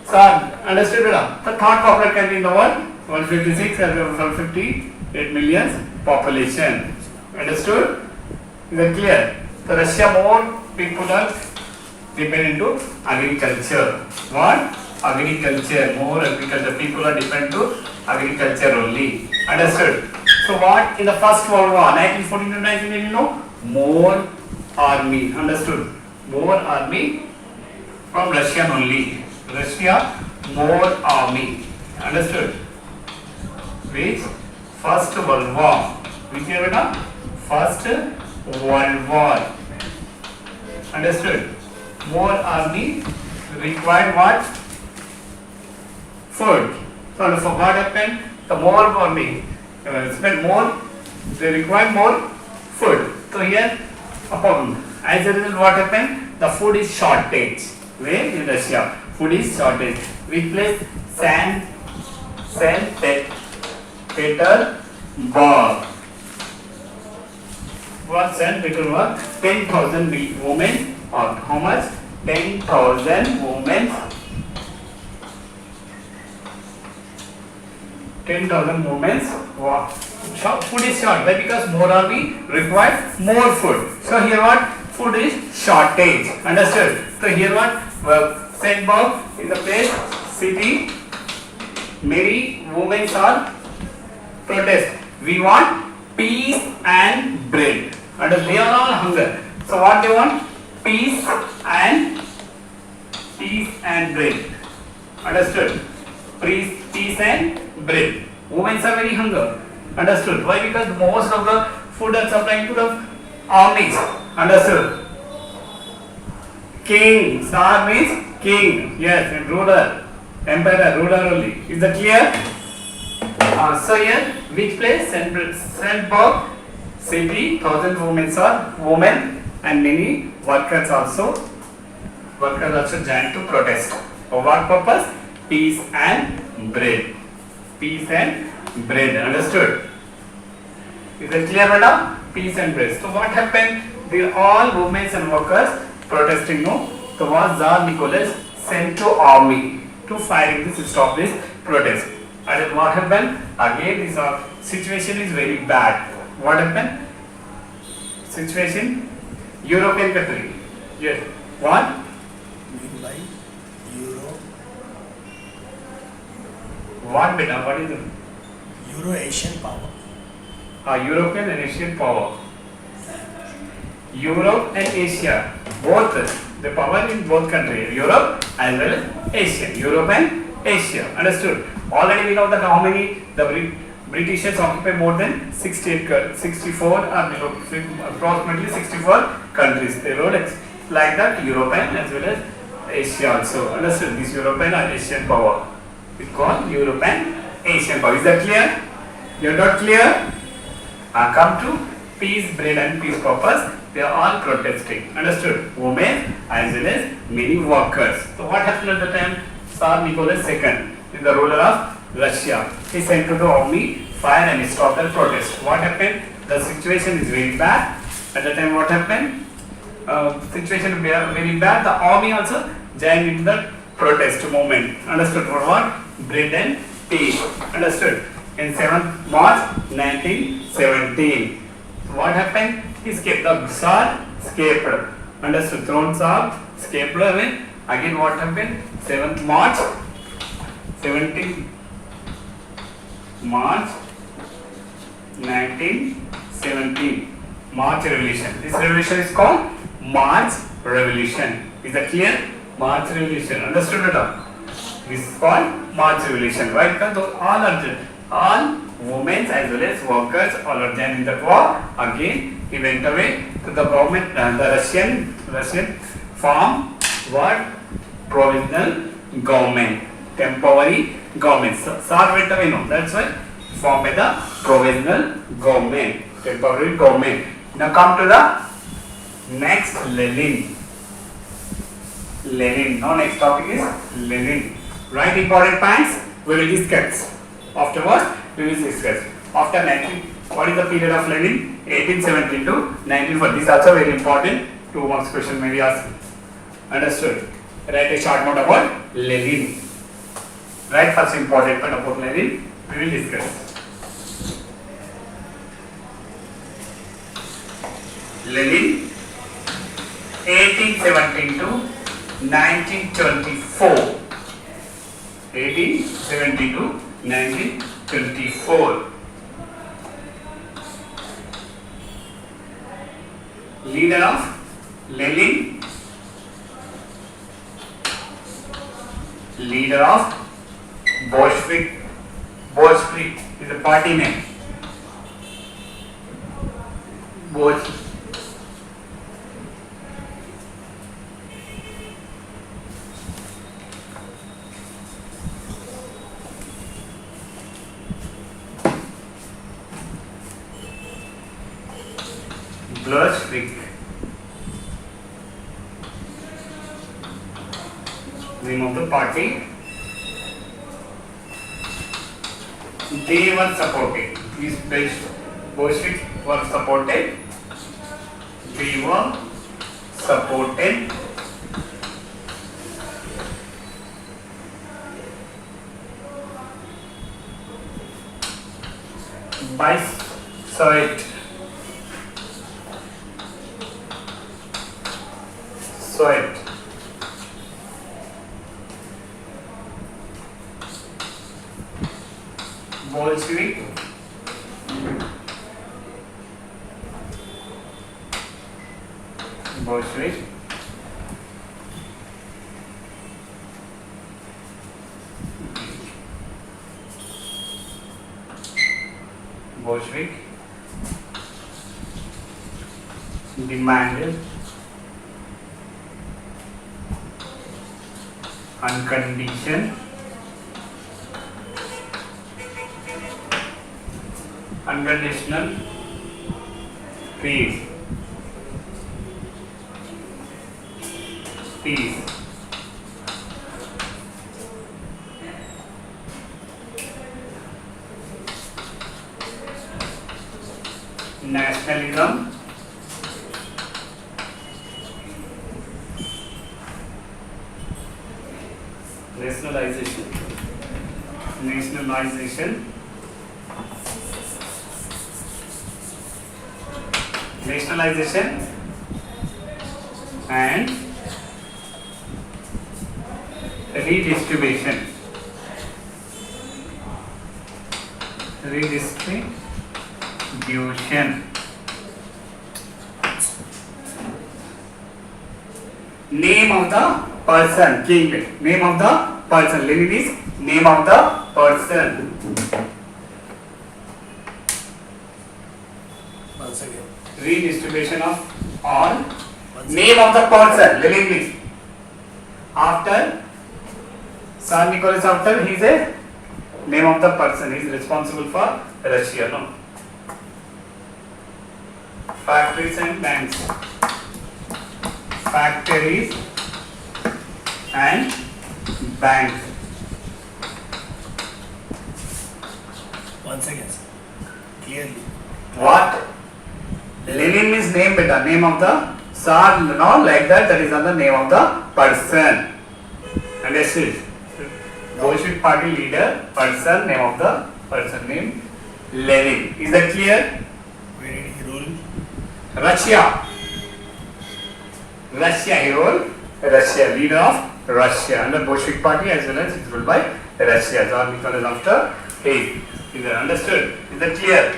Tsar. Understood? The third populated country in the world. 156 and 158 million population. Understood? Is that clear? So Russia more people are dependent to agriculture. What? Agriculture. More agriculture. People are dependent to agriculture only. Understood? So what in the First World War, 1914 to 1918, you know? More army. Understood? More army from Russia only. Russia, more army. Understood? Which First World War. Which year beta? First World War. Understood? More army required what? Food. So what happened? The more army spent more, they required more food. So here, as a result, what happened? The food is shortage. Where in Russia? Food is shortage. We place Saint Petersburg. What Saint Petersburg? 10,000 women. Or how much? 10,000 women. 10,000 women. Wow. Food is short. Why? Because more army require more food. So here what? Food is shortage. Understood? So here what? St. Bob is the place, city. Many women are protest. We want peace and bread. And they are all hunger. So what they want? Peace and bread. Understood? Peace and bread. Women are very hunger. Understood? Why? Because most of the food are supplying to the armies. Understood? King. Tsar means king. Yes, and ruler. Emperor, ruler only. Is that clear? So here, which place? St. Bob city. 1,000 women are women, and many workers also joined to protest. For what purpose? Peace and bread. Peace and bread. Understood? Is that clear, madam? Peace and bread. So what happened? They all women and workers protesting. No. So was Tsar Nicholas sent to army to fight this, stop this protest. And then what happened? Again, this situation is very bad. What happened? Situation? European country. Yes. What? Meanwhile, Euro, What beta? What is it? Euro-Asian power. European and Asian power. Europe and Asia, both the power in both countries, Europe as well as Asia. Europe and Asia. Understood? Already we know that how many the Britishers occupy more than 64 or approximately 64 countries. They wrote like that European as well as Asia also. Understood? This European or Asian power. We call European Asian power. Is that clear? You are not clear? Come to peace, bread and peace purpose. They are all protesting. Understood? Women as well as many workers. So what happened at the time? Tsar Nicholas II is the ruler of Russia. He sent to the army fire and stop the protest. What happened? The situation is very bad. At the time what happened? Situation very bad. The army also joined in the protest movement. Understood? For what? Bread and peace. Understood? In 7th March 1917. What happened? He escaped. The Tsar escaped. Understood? Throne Tsar escaped. Again what happened? 7th March 17 March 1917. March Revolution. This revolution is called March Revolution. Is that clear? March Revolution. Understood it all? This is called March Revolution. Why? Because all women as well as workers all are joined in that war. Again, he went away to the government, the Russian form what? Provisional government, temporary government. Tsar went away, no. That's why formed by the provisional government, temporary government. Now come to the next Lenin. Now next topic is Lenin. Write important points. We will discuss. Afterwards, we will discuss. After 19, what is the period of Lenin? 1817 to 1940. This is also very important. 2 marks question may be asked. Understood? Write a short note about Lenin. Write first important point about Lenin. We will discuss. Lenin, 1817 to 1924. 1870 to 1924. 24. Leader of Lenin. Leader of Bolshevik. Bolshevik is a party name. Bolshevik. Bolshevik. Name of the party. They were supported. These Bolsheviks were supported. They were supported by Soviet. Soviet. Bolshevik. Bolshevik. Bolshevik demanded unconditional peace. Peace. Nationalism. Nationalization. Nationalization. Nationalization and redistribution. Redistribution. Name of the person. King. Name of the person. Lenin is name of the person. Once again. Redistribution of all. Name of the person. Lenin is. After Tsar Nicholas, after he is a name of the person. He is responsible for Russia. No. Factories and banks. Factories and banks. Once again, sir. Clearly. What? Lenin is name beta, name of the Tsar, no, like that, that is not the name of the person. Understood? Bolshevik party leader, person, name of the person, name Lenin. Is that clear? Where did he rule? Russia. Russia, he ruled Russia, leader of Russia. Under Bolshevik party as well as it is ruled by Russia. Tsar Nicholas after him. Is that understood? Is that clear?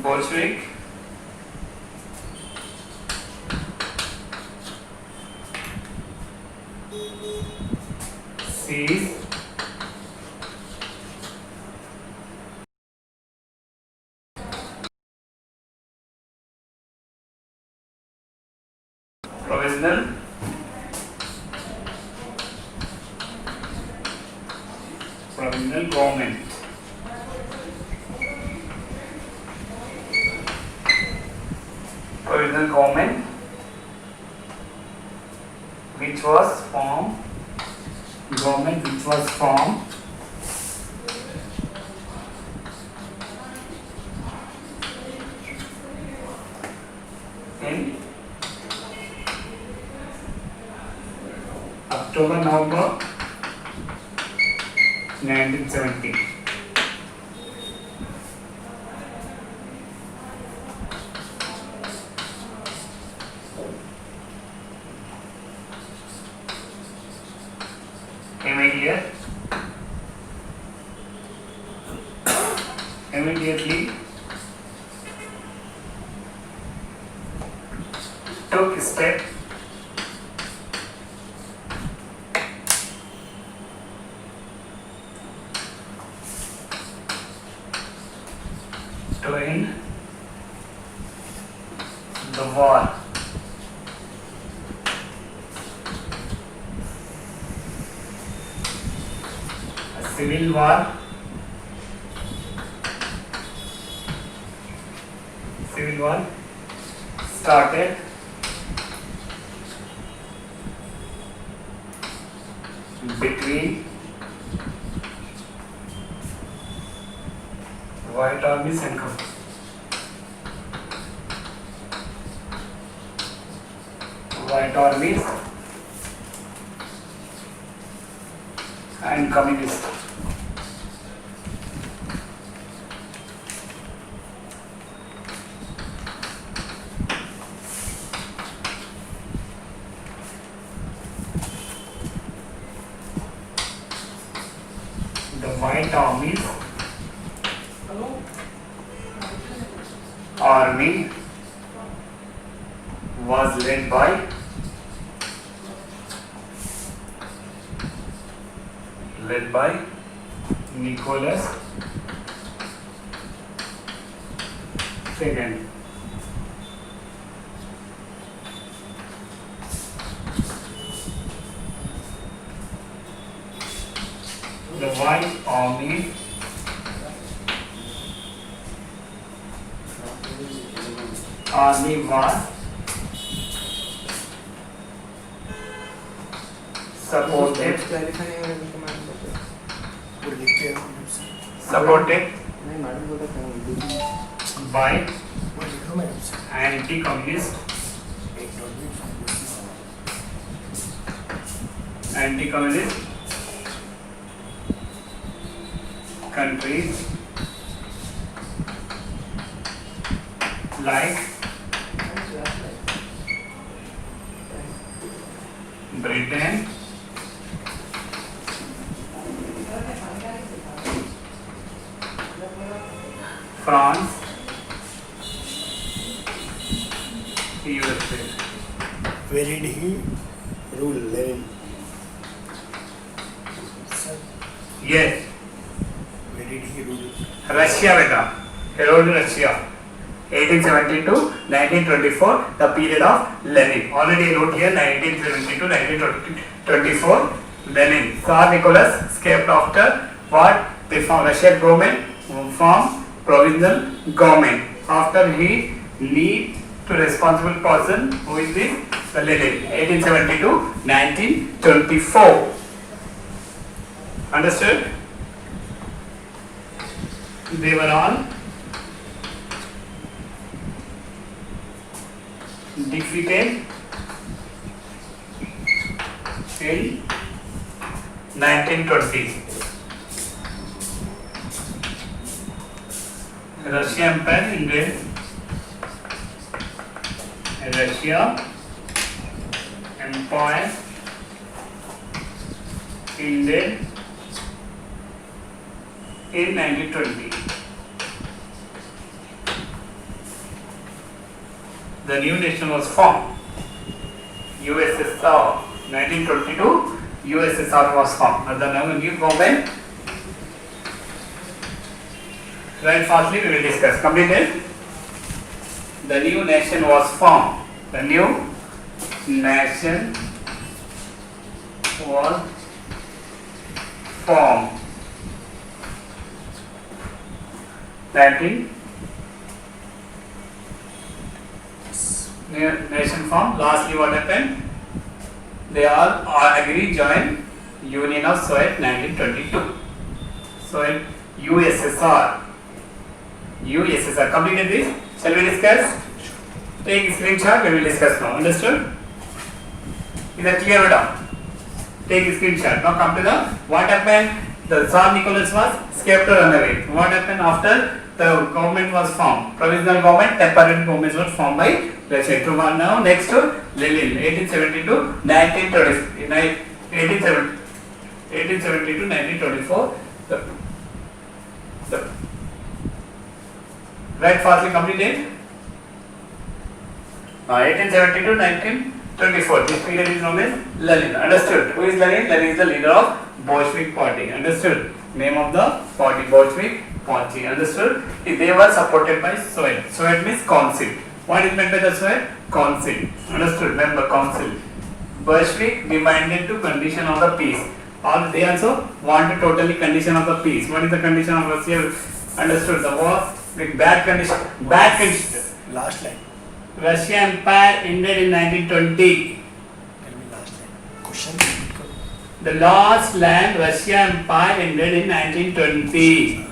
Bolshevik sees provisional government. Provisional government which was formed in October-November 1970. immediately took step to end the war. A civil war started between White Armies and Communists. The White Army was led by Nicholas II. The White Army was supported by anti-communist countries like Britain, France, USA. Where did he rule? Lenin. Yes, Where did he rule? Russia beta. He ruled Russia. 1872 1924, the period of Lenin. Already I wrote here 1972 1924, Lenin. Tsar Nicholas escaped after what? The Russian government formed provisional government. After he lead to responsible person who is this? The Lenin. 1872 1924. Understood? They were all defeated in 1920. Russia Empire invaded in 1920. The new nation was formed. USSR. 1922, USSR was formed. And the new government. Right, fastly we will discuss. Completed. The new nation was formed. The new nation was formed. 19 nation formed. Lastly, what happened? They all agreed join Union of Soviet 1922. Soviet USSR. Completed this. Shall we discuss? Take screenshot. We will discuss now. Understood? Is that clear, madam? Take screenshot. Now come to the what happened. The Tsar Nicholas was escaped or run away. What happened after the government was formed? Provisional government, temporary governments were formed by Russia. Now next to Lenin, 1872, 1920, 1870 to 1924. The right fastly complete date. 1870 to 1924. This period is known as Lenin. Understood? Who is Lenin? Lenin is the leader of Bolshevik party. Understood? Name of the party, Bolshevik party. Understood? They were supported by Soviet. Soviet means council. What is meant by the Soviet? Council. Understood? Remember council. Bolshevik demanded to condition of the peace. Or they also want to totally condition of the peace. What is the condition of Russia? Understood? The war with bad condition. Bad condition. Last line. Russia Empire ended in 1920. Tell me last line. Question. The last land Russia Empire ended in 1920.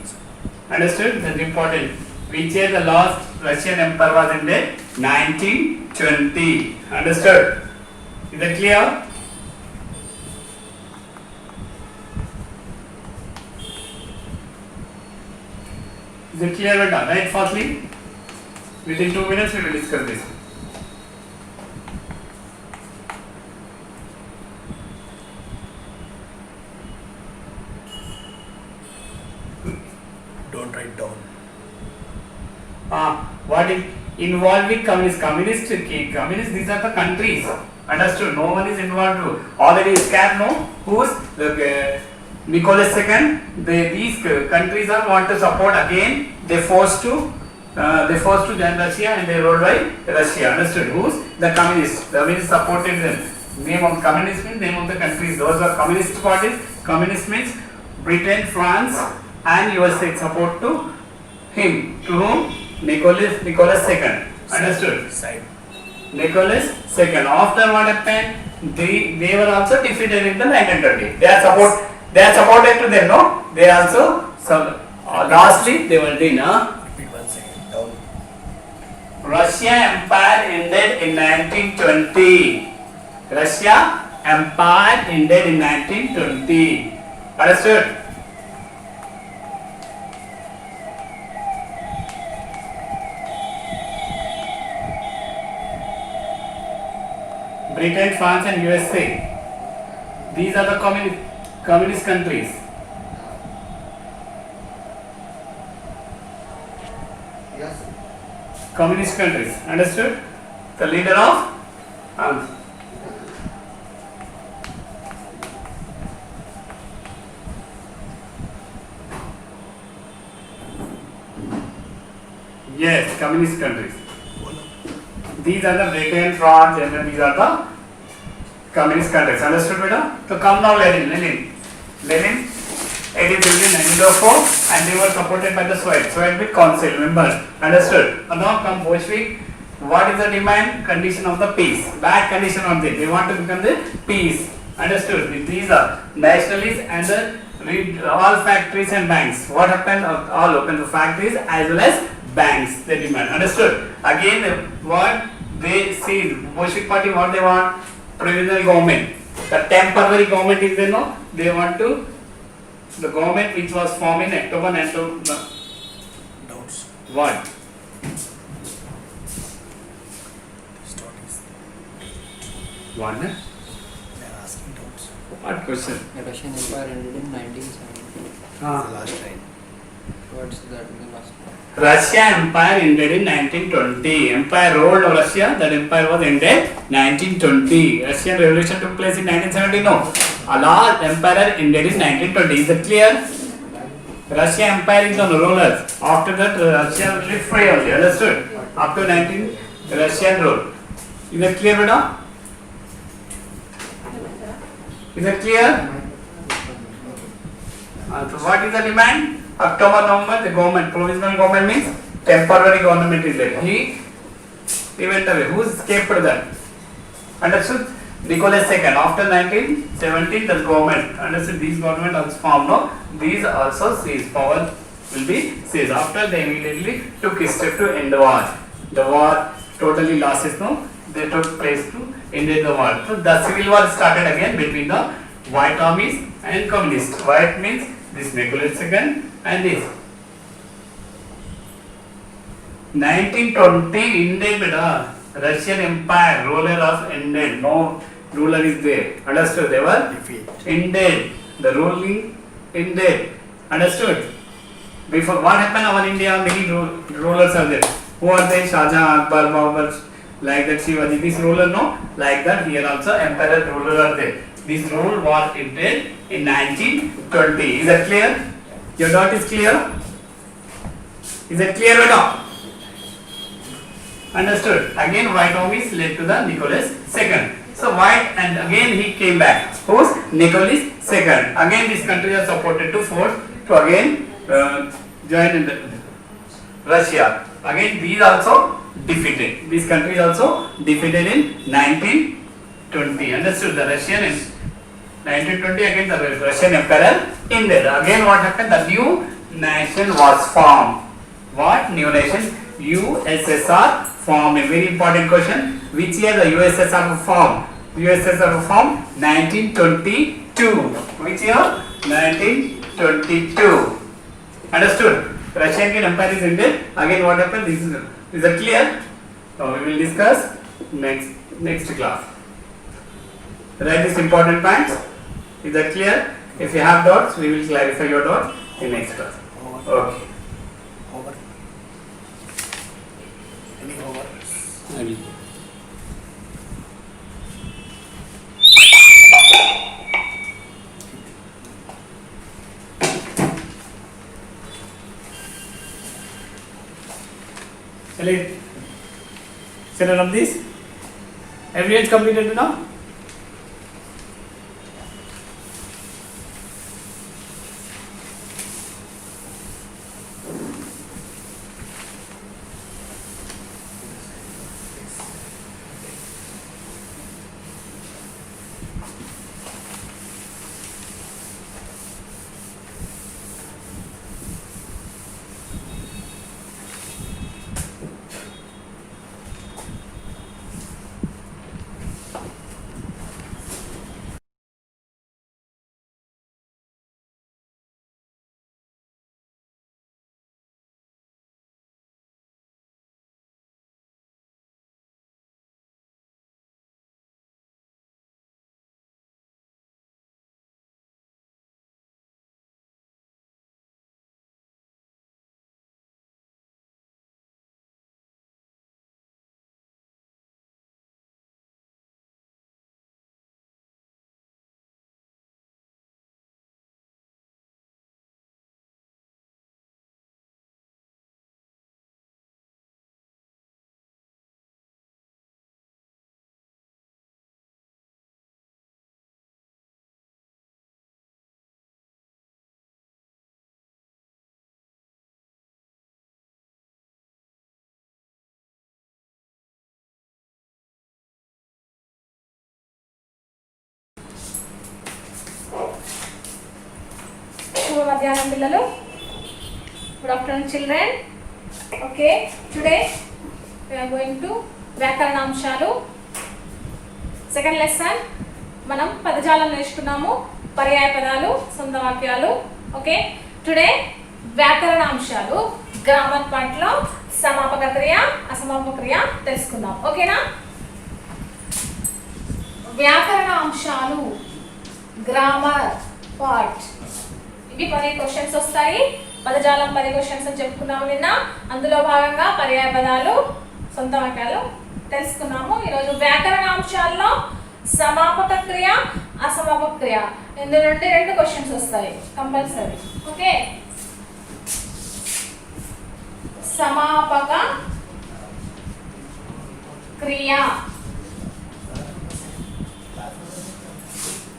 Understood? That's important. Which year the last Russian Empire was ended? 1920. Understood? Is that clear? Is it clear, Beta? Right, firstly? Within 2 minutes we will discuss this. Don't write down. What is involving communist? Communist, these are the countries. Understood? No one is involved. Already scared, no? Who's the Nicholas II? These countries are want to support again. They forced to join Russia and they ruled by Russia. Understood? Who's the communists? The communists supported them. Name of communist means name of the countries. Those are communist parties. Communist means Britain, France, and USA support to him. To whom? Nicholas II. Understood? Side. Nicholas II. After what happened? They were also defeated in the 1930. They are supported to them, no? They also lastly they were in Repeat 1 second. Down. Russia Empire ended in 1920. Russia Empire ended in 1920. Understood? Britain, France and USA. These are the communist countries. Yes. Communist countries. Understood? The leader of yes, communist countries. These are the Britain, France, and then these are the communist countries. Understood, beta? So come now, Lenin, 1850-1904, and they were supported by the Soviet with council. Remember? Understood? And now come Bolshevik. What is the demand? Condition of the peace. Bad condition of this. They want to become the peace. Understood? These are nationalists and all factories and banks. What happened? All open the factories as well as banks. They demand. Understood? Again, what they see, Bolshevik party, what they want? Provisional government. The temporary government is there, no? They want to, the government which was formed in October 19. Doubts. What? Stories. What? They are asking doubts. What question? The Russian Empire ended in 1970. The last line. What's that in the last one? Russia Empire ended in 1920. Empire ruled Russia. That empire was ended 1920. Russian Revolution took place in 1970. No. Allah Empire ended in 1920. Is that clear? Russia Empire is on rulers. After that, Russia will be free only. Understood? After 19 Russian rule. Is that clear, beta? Is that clear? So what is the demand? October, November, the government, provisional government means temporary government is there. He went away. Who escaped that? Understood? Nicholas II. After 1917, the government. Understood? These government also formed. No? These also seized. Power will be seized. After they immediately took a step to end the war. The war totally losses. No? They took place to end the war. So the civil war started again between the white armies and communists. White means this Nicholas II and this. 1920 ended, beta. Russian Empire, ruler was ended. No ruler is there. Understood? They were Defeat. ended. the ruling in there. Understood? Before what happened over India, many rulers are there. Who are they? Shah Jahan, Akbar, Babur, like that Shivaji. This ruler no, like that here also emperor ruler are there. This rule was ended in 1920. Is that clear? Your dot is clear? Is that clear or not? Understood? Again White armies led to the Nicholas II. So White and again he came back. Who's? Nicholas II. Again these countries are supported to force to again join in Russia. Again these also defeated. These countries also defeated in 1920. Understood? The Russian in 1920 again the Russian Emperor ended. Again what happened? The new nation was formed. What? New nation? USSR formed. A very important question. Which year the USSR formed? USSR formed 1922. Which year? 1922. Understood? Russian Empire is ended. Again what happened? This is that clear? So we will discuss next class. Write this important points. Is that clear? If you have doubts, we will clarify your doubts in next class. Okay. Over. Any over? I will. Shall I run this? Everyone is completed now? శుభ మధ్యాహ్నం పిల్లలు. Good afternoon children. Okay, today we are going to వ్యాకరణాంశాలు second lesson. మనం పదజాలం నేర్చుకున్నాము, పర్యాయ పదాలు, సొంత వాక్యాలు. ఓకే, టుడే వ్యాకరణాంశాలు గ్రామర్ పార్ట్లో సమాపక క్రియ, అసమాపక క్రియ తెలుసుకుందాం. ఓకేనా? వ్యాకరణాంశాలు గ్రామర్ పార్ట్, ఇవి 10 క్వశ్చన్స్ వస్తాయి. పదజాలం 10 క్వశ్చన్స్ అని చెప్పుకున్నాము నిన్న. అందులో భాగంగా పర్యాయ పదాలు, సొంత వాక్యాలు తెలుసుకున్నాము. ఈరోజు వ్యాకరణాంశాల్లో సమాపక క్రియ, అసమాపక క్రియ, ఇందులో నుండి 2 క్వశ్చన్స్ వస్తాయి కంపల్సరీ. ఓకే, సమాపక క్రియ.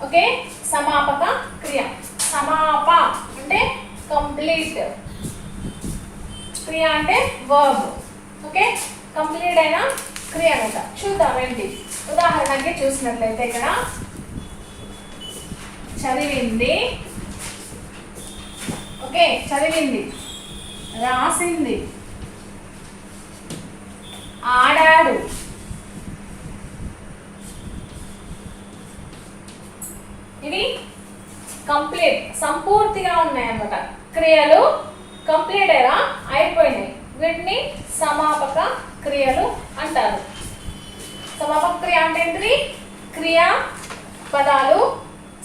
ఓకే, సమాపక క్రియ. సమాప అంటే కంప్లీట్, క్రియ అంటే వర్బ్. ఓకే, కంప్లీట్ అయిన క్రియ అనమాట. చూద్దాం రండి. ఉదాహరణకి చూసినట్లయితే ఇక్కడ చదివింది, ఓకే, చదివింది, రాసింది, ఆడాడు, ఇవి కంప్లీట్ సంపూర్తిగా ఉన్నాయన్నమాట. క్రియలు కంప్లీట్ అయ్యా, అయిపోయినాయి. వీటిని సమాపక క్రియలు అంటారు. సమాపక క్రియ అంటే ఏంటిది? క్రియా పదాలు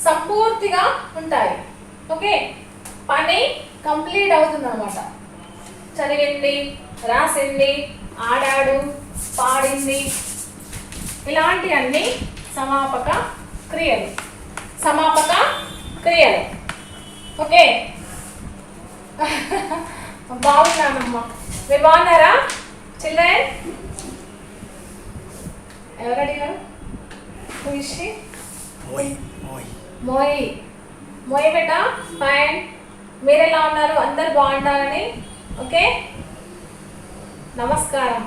సంపూర్తి అసంపూర్తిగా ఉంటాయి. ఓకే, పని కంప్లీట్ అవుతుంది అనమాట. చదివింది, రాసింది, ఆడాడు, పాడింది, ఇలాంటి అన్ని సమాపక క్రియలు. సమాపక క్రియలు. ఓకే, బాగున్నానమ్మా. మీరు బాగున్నారా చిల్డ్రన్? ఎవరు అడిగారు? మోయ్ మోయ్ మోయ్ మోయ్ బేటా, ఫైన్. మీరు ఎలా ఉన్నారు? అందరు బాగుంటారని. ఓకే, నమస్కారం.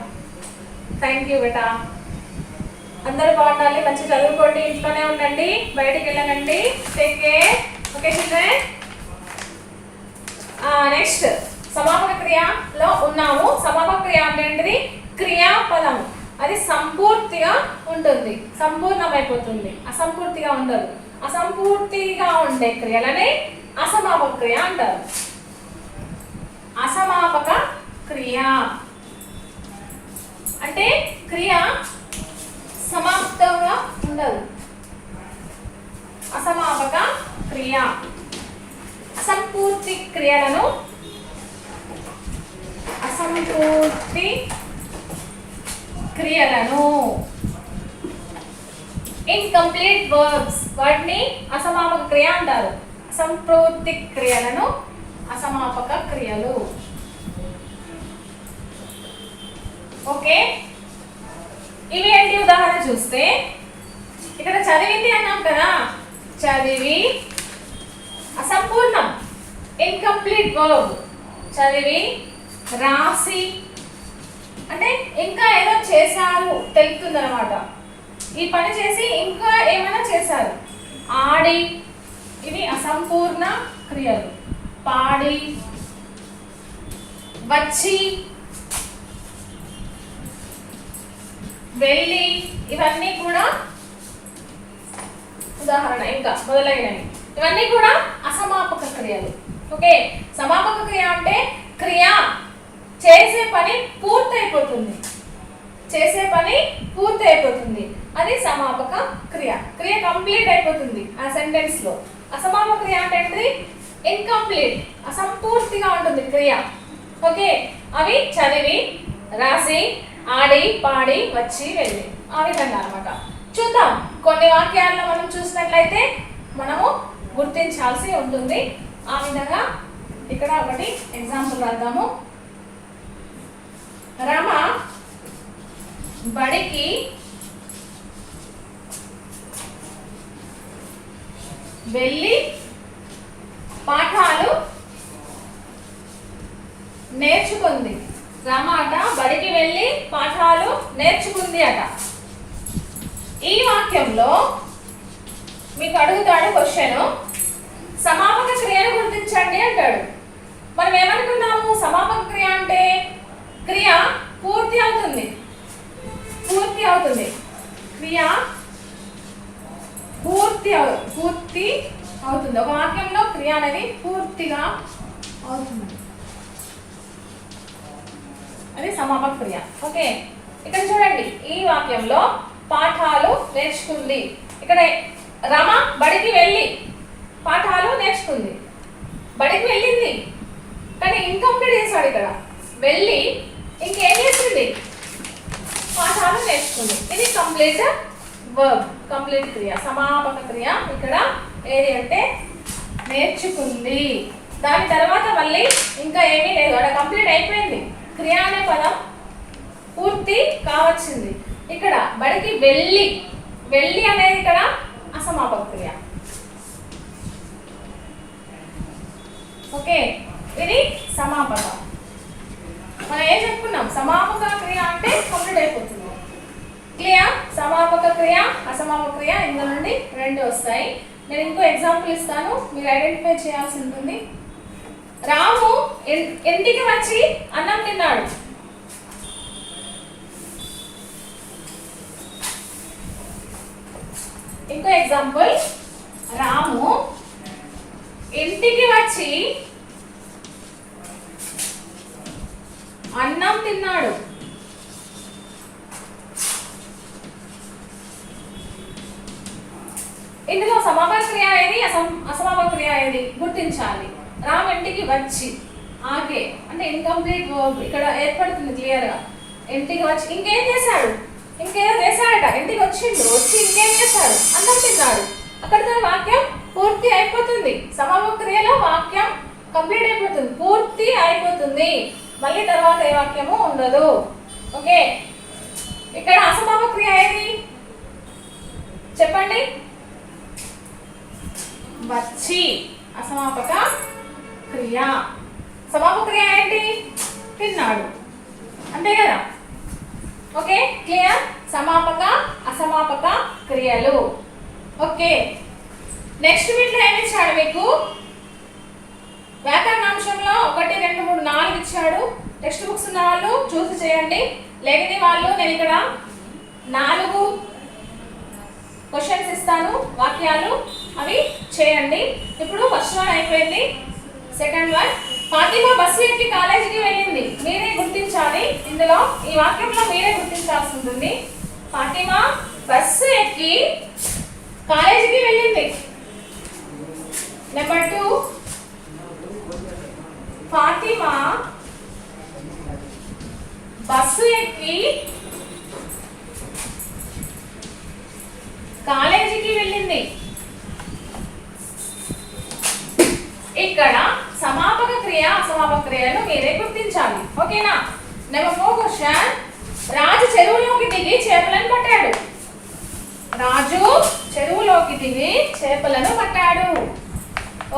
థ్యాంక్ యూ బేటా. అందరూ బాగుండాలి, మంచి చదువుకోండి, ఇంట్లోనే ఉండండి, బయటికి వెళ్ళనండి. Take care. Okay children. Next సమాపక క్రియలో ఉన్నాము. సమాపక క్రియ అంటే ఏంటిది? క్రియాపదం. అది సంపూర్తిగా ఉంటుంది, సంపూర్ణమైపోతుంది, అసంపూర్తిగా ఉండదు. అసంపూర్తిగా ఉండే క్రియలని అసమాపక క్రియ అంటారు. అసమాపక క్రియ అంటే క్రియ సమాప్తంగా ఉండదు. అసమాపక క్రియ. అసంపూర్తి క్రియలను ఇన్కంప్లీట్ వర్బ్స్ వాటిని అసమాపక క్రియ అంటారు. అసంపూర్తి క్రియలను అసమాపక క్రియలు. ఓకే, ఇవి ఏంటి? ఉదాహరణ చూస్తే ఇక్కడ చదివింది అన్నాం కదా, చదివి అసంపూర్ణం, ఇన్కంప్లీట్ వర్బ్. చదివి, రాసి అంటే ఇంకా ఏదో చేశారు తెలుపుతుంది అనమాట. ఈ పని చేసి ఇంకా ఏమైనా చేశారు. ఆడి, ఇవి అసంపూర్ణ క్రియలు. పాడి, వచ్చి, వెళ్ళి, ఇవన్నీ కూడా ఉదాహరణ. ఇంకా మొదలైనవి ఇవన్నీ కూడా అసమాపక క్రియలు. ఓకే, సమాపక క్రియ అంటే క్రియ చేసే పని పూర్తయిపోతుంది, చేసే పని పూర్తయిపోతుంది, అది సమాపక క్రియ. క్రియ కంప్లీట్ అయిపోతుంది ఆ సెంటెన్స్ లో. అసమాపక క్రియ అంటే ఇన్కంప్లీట్, అసంపూర్తిగా ఉంటుంది క్రియ. ఓకే, అవి చదివి, రాసి, ఆడి, పాడి, వచ్చి, వెళ్ళి, ఆ విధంగా అనమాట. చూద్దాం, కొన్ని వాక్యాల్లో మనం చూసినట్లయితే మనము గుర్తించాల్సి ఉంటుంది. ఆ విధంగా ఇక్కడ ఒకటి ఎగ్జాంపుల్ రాద్దాము. రమ బడికి వెళ్ళి పాఠాలు నేర్చుకుంది. రమ అట బడికి వెళ్ళి పాఠాలు నేర్చుకుంది అట. ఈ వాక్యంలో మీకు అడుగుతాడు క్వశ్చన్, సమాపక క్రియను గుర్తించండి అంటాడు. మనం ఏమనుకున్నాము? సమాపక క్రియ అంటే క్రియ పూర్తి అవుతుంది, పూర్తి అవుతుంది. క్రియ పూర్తి అవుతుంది. ఒక వాక్యంలో క్రియ అనేది పూర్తిగా అవుతుంది, అది సమాపక క్రియ. ఓకే, ఇక్కడ చూడండి, ఈ వాక్యంలో పాఠాలు నేర్చుకుంది. ఇక్కడ రమ బడికి వెళ్ళి పాఠాలు నేర్చుకుంది. బడికి వెళ్ళింది కానీ ఇన్కంప్లీట్ చేశాడు. ఇక్కడ వెళ్ళి ఇంకేం చేస్తుంది? పాఠాలు నేర్చుకుంది. ఇది కంప్లీట్ వర్బ్, కంప్లీట్ క్రియ, సమాపక క్రియ. ఇక్కడ ఏది అంటే నేర్చుకుంది. దాని తర్వాత మళ్ళీ ఇంకా ఏమీ లేదు, అక్కడ కంప్లీట్ అయిపోయింది. క్రియ అనే పదం పూర్తి కావచ్చింది. ఇక్కడ బడికి వెళ్ళి, వెళ్ళి అనేది ఇక్కడ అసమాపక క్రియ. ఓకే, ఇది సమాపక. మనం ఏం చెప్పుకున్నాం? సమాపక క్రియ అంటే కంప్లీట్ అయిపోతుంది. క్లియర్? సమాపక క్రియ, అసమాపక క్రియ, ఇందులో నుండి రెండు వస్తాయి. నేను ఇంకో ఎగ్జాంపుల్ ఇస్తాను, మీరు ఐడెంటిఫై చేయాల్సి ఉంటుంది. రాము ఇంటికి వచ్చి అన్నం తిన్నాడు. ఇంకో ఎగ్జాంపుల్, రాము ఇంటికి వచ్చి అన్నం తిన్నాడు. ఇందులో సమాపక క్రియ ఏది, అసమాపక క్రియ ఏది గుర్తించాలి. రామ్ ఇంటికి వచ్చి, ఆగే అంటే ఇన్కంప్లీట్ వర్బ్ ఇక్కడ ఏర్పడుతుంది క్లియర్గా. ఇంటికి వచ్చి ఇంకేం చేశాడు, ఇంకేదో చేశాడట, ఇంటికి వచ్చిండు, వచ్చి ఇంకేం చేశాడు, అన్నం తిన్నాడు. అక్కడితో వాక్యం పూర్తి అయిపోతుంది. సమాపక క్రియలో వాక్యం కంప్లీట్ అయిపోతుంది, పూర్తి అయిపోతుంది. మళ్ళీ తర్వాత ఏ వాక్యము ఉండదు. ఓకే, ఇక్కడ అసమాపక క్రియ ఏది చెప్పండి? వచ్చి అసమాపక క్రియ. సమాపక క్రియ ఏంటి? తిన్నాడు, అంతే కదా. Okay clear? సమాపక అసమాపక క్రియలు. ఓకే, నెక్స్ట్ వీటిలో ఏమి ఇచ్చాడు మీకు? వ్యాకరణాంశంలో 1, 2, 3, 4 ఇచ్చాడు. టెక్స్ట్ బుక్స్ ఉన్న వాళ్ళు చూసి చేయండి, లేని వాళ్ళు నేను ఇక్కడ 4 క్వశ్చన్స్ ఇస్తాను, వాక్యాలు, అవి చేయండి. ఇప్పుడు ఫస్ట్ వన్ అయిపోయింది. సెకండ్ వన్, ఫాతిమా బస్సు ఎక్కి కాలేజీకి వెళ్ళింది. మీరే గుర్తించాలి, ఇందులో ఈ వాక్యంలో మీరే గుర్తించాల్సి ఉంటుంది. ఫాతిమా బస్సు ఎక్కి కాలేజీకి వెళ్ళింది. నెంబర్ 2, ఫాతిమా బస్సు ఎక్కి కాలేజీకి వెళ్ళింది. ఇక్కడ సమాపక క్రియ అసమాపక క్రియలను మీరే గుర్తించాలి. ఓకేనా? నెంబర్ 4 క్వశ్చన్, రాజు చెరువులోకి దిగి చేపలను పట్టాడు. రాజు చెరువులోకి దిగి చేపలను పట్టాడు.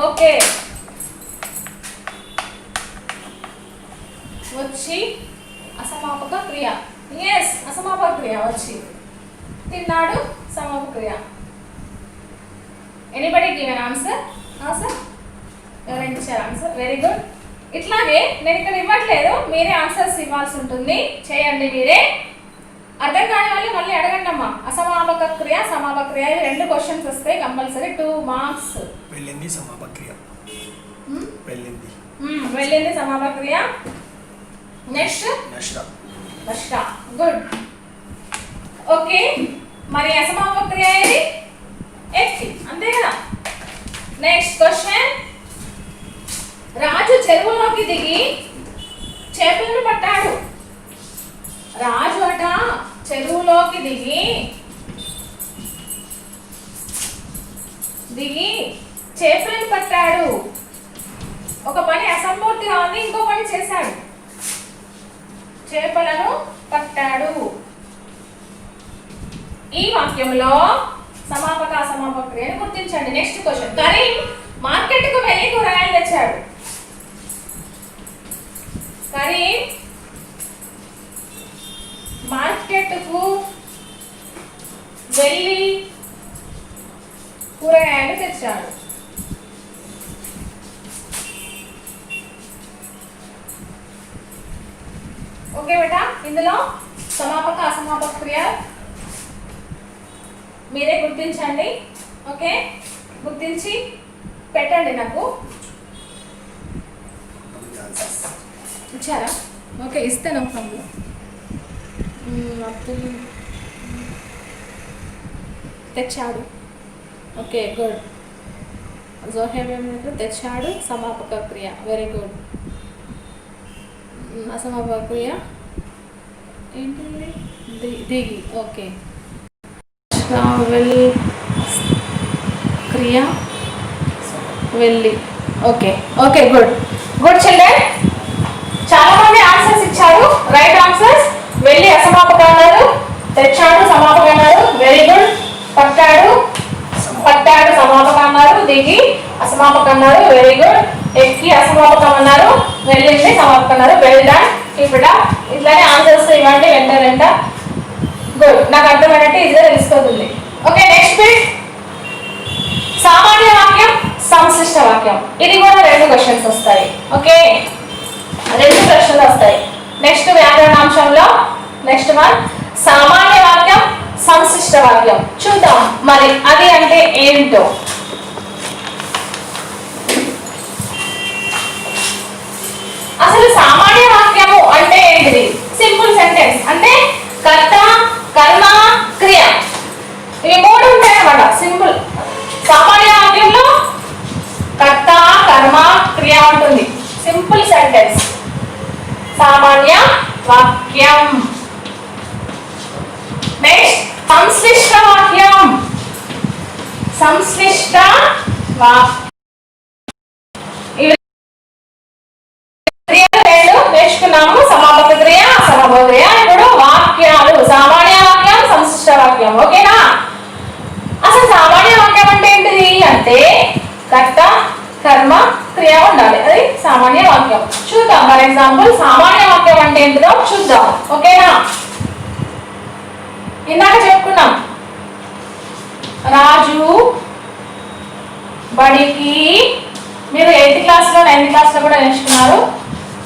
ఓకే, వచ్చి అసమాపక క్రియ. ఎస్, అసమాపక క్రియ వచ్చి. తిన్నాడు సమాపక క్రియ. Anybody give an answer? Answer ఎవరైనా ఇచ్చారు ఆన్సర్? Very good. ఇట్లాగే నేను ఇక్కడ ఇవ్వట్లేదు, మీరే ఆన్సర్స్ ఇవ్వాల్సి ఉంటుంది, చేయండి మీరే. అర్థం కాని వాళ్ళు మళ్ళీ అడగండి అమ్మా. అసమాపక క్రియ సమాపక క్రియ, ఇవి 2 క్వశ్చన్స్ వస్తాయి కంపల్సరీ, 2 మార్క్స్. వెళ్ళింది సమాపక క్రియ. వెళ్ళింది వెళ్ళింది సమాపక క్రియ. నెక్స్ట్ నష్ట. గుడ్. ఓకే, మరి అసమాపక క్రియ ఏది? ఎక్కి, అంతే కదా. నెక్స్ట్ క్వశ్చన్, రాజు చెరువులోకి దిగి చేపలను పట్టాడు. రాజు అట చెరువులోకి దిగి చేపలను పట్టాడు. ఒక పని అసంపూర్తిగా ఉంది, ఇంకో పని చేశాడు. చేపలను పట్టాడు. ఈ వాక్యంలో సమాపక అసమాపక క్రియను గుర్తించండి. నెక్స్ట్ క్వశ్చన్, కరీం మార్కెట్కు వెళ్ళి కూరగాయలు తెచ్చాడు. కరీం మార్కెట్కు వెళ్ళి కూరగాయలు తెచ్చాడు. ఓకే బేటా, ఇందులో సమాపక అసమాపక క్రియ మీరే గుర్తించండి. ఓకే, గుర్తించి పెట్టండి నాకు. ఇచ్చారా? ఓకే, ఇస్తాను ప్రాబ్లం. తెచ్చాడు. Okay, good. జోహేబ్ తెచ్చాడు సమాపక క్రియ. Very good. అసమాపక క్రియ ఏంటి? దిగి. ఓకే, ట్రావెల్ క్రియ వెళ్ళి. Okay okay, good good children. చాలా మంది ఆన్సర్స్ ఇచ్చారు, రైట్ ఆన్సర్స్. వెళ్ళి అసమాపక అన్నారు, తెచ్చాడు సమాపక అన్నారు. Very good. పట్టాడు సమాపక అన్నారు, దిగి అసమాపక అన్నారు. Very good. ఎక్కి అసమాపకం అన్నారు, వెళ్ళింది సమాపక అన్నారు. Well done. ఇప్పుడు ఇట్లానే ఆన్సర్స్ ఇవ్వండి వెంట. గుడ్, నాకు అర్థమైనట్టు ఇదిగా తెలుసుకోతుంది. ఓకే, నెక్స్ట్ బిట్, సామాన్య వాక్యం సంశిష్ట వాక్యం. ఇది కూడా 2 క్వశ్చన్స్ వస్తాయి. ఓకే, 2 ప్రశ్నలు వస్తాయి. నెక్స్ట్ వ్యాకరణాంశంలో నెక్స్ట్ వన్, సామాన్య వాక్యం సంశిష్ట వాక్యం. చూద్దాం మరి అది అంటే ఏంటో. అసలు సామాన్య వాక్యము అంటే ఏంటిది? సింపుల్ సెంటెన్స్ అంటే కర్త, కర్మ, క్రియ, ఇవి 3 ఉంటాయి అన్నమాట. సింపుల్ ఇవి క్రియలు నేర్చుకున్నాము. సమాపక క్రియ, అసమాపక క్రియ. ఇప్పుడు వాక్యాలు, సామాన్య వాక్యం, సంశిష్ట వాక్యం. ఓకేనా? అసలు సామాన్య వాక్యం అంటే ఏంటిది అంటే కర్త, కర్మ, క్రియ ఉండాలి. అది సామాన్య వాక్యం. చూద్దాం. ఫర్ ఎగ్జాంపుల్ సామాన్య వాక్యం అంటే ఏంటిదో చూద్దాం. ఓకేనా? ఇందాక చెప్పుకున్నాం, రాజు బడికి, మీరు 8th క్లాస్లో 9th క్లాస్లో కూడా నేర్చుకున్నారు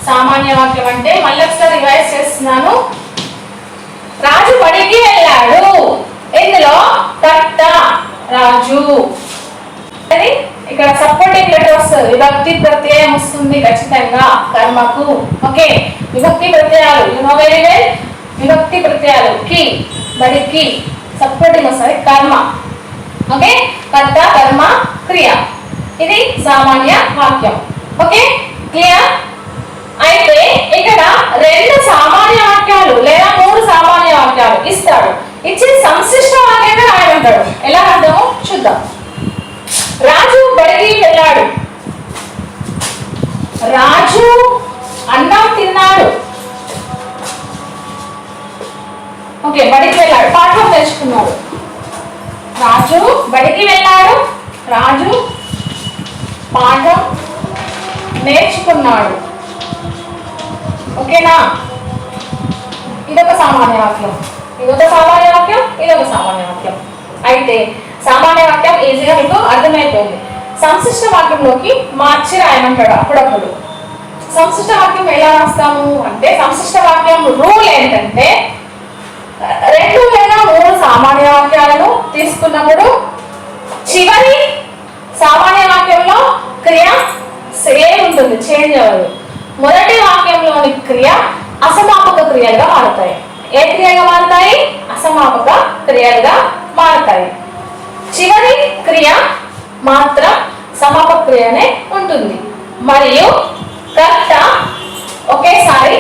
సామాన్య వాక్యం అంటే. మళ్ళీ ఒకసారి రివైజ్ చేస్తున్నాను. రాజు బడికి వెళ్ళాడు. ఇందులో కర్త రాజు, అది ఇక్కడ సపోర్టింగ్ లెటర్స్ విభక్తి ప్రత్యయం వస్తుంది ఖచ్చితంగా కర్మకు. ఓకే, విభక్తి ప్రత్యయాలు యు నో వెరీ వెల్. విభక్తి ప్రత్యయాలు కి, బడికి సపోర్టింగ్ వస్తుంది కర్మ. ఓకే, కర్త, కర్మ, క్రియ. ఇది సామాన్య వాక్యం. Okay, clear? అయితే ఇక్కడ 2 సామాన్య వాక్యాలు లేదా 3 సామాన్య వాక్యాలు ఇస్తాడు. ఇచ్చి సంశిష్ట వాక్యంగా రాయమంటాడు. ఎలా అర్థమో చూద్దాం. రాజు బడికి వెళ్ళాడు. రాజు అన్నం తిన్నాడు. ఓకే, బడికి వెళ్ళాడు, పాఠం నేర్చుకున్నాడు. రాజు బడికి వెళ్ళాడు. రాజు పాఠం నేర్చుకున్నాడు. ఓకేనా? ఇదొక సామాన్య వాక్యం, ఇదొక సామాన్య వాక్యం, ఇదొక సామాన్య వాక్యం. అయితే సామాన్య వాక్యం ఈజీగా మీకు అర్థమైపోయింది. సంశిష్ట వాక్యంలోకి మార్చి రాయమంటాడు అప్పుడప్పుడు. సంశిష్ట వాక్యం ఎలా రాస్తాము అంటే, సంశిష్ట వాక్యం రూల్ ఏంటంటే 2 లేదా 3 సామాన్య వాక్యాలను తీసుకున్నప్పుడు చివరి సామాన్య వాక్యంలో క్రియ సేమ్ ఉంటుంది, చేంజ్ అవ్వదు. మొదటి వాక్యంలోని క్రియ అసమాపక క్రియలుగా మారుతాయి. ఏ క్రియగా మారుతాయి? అసమాపక క్రియలుగా మారుతాయి. చివరి క్రియ మాత్రం సమాపక క్రియనే ఉంటుంది. మరియు కర్త ఒకేసారి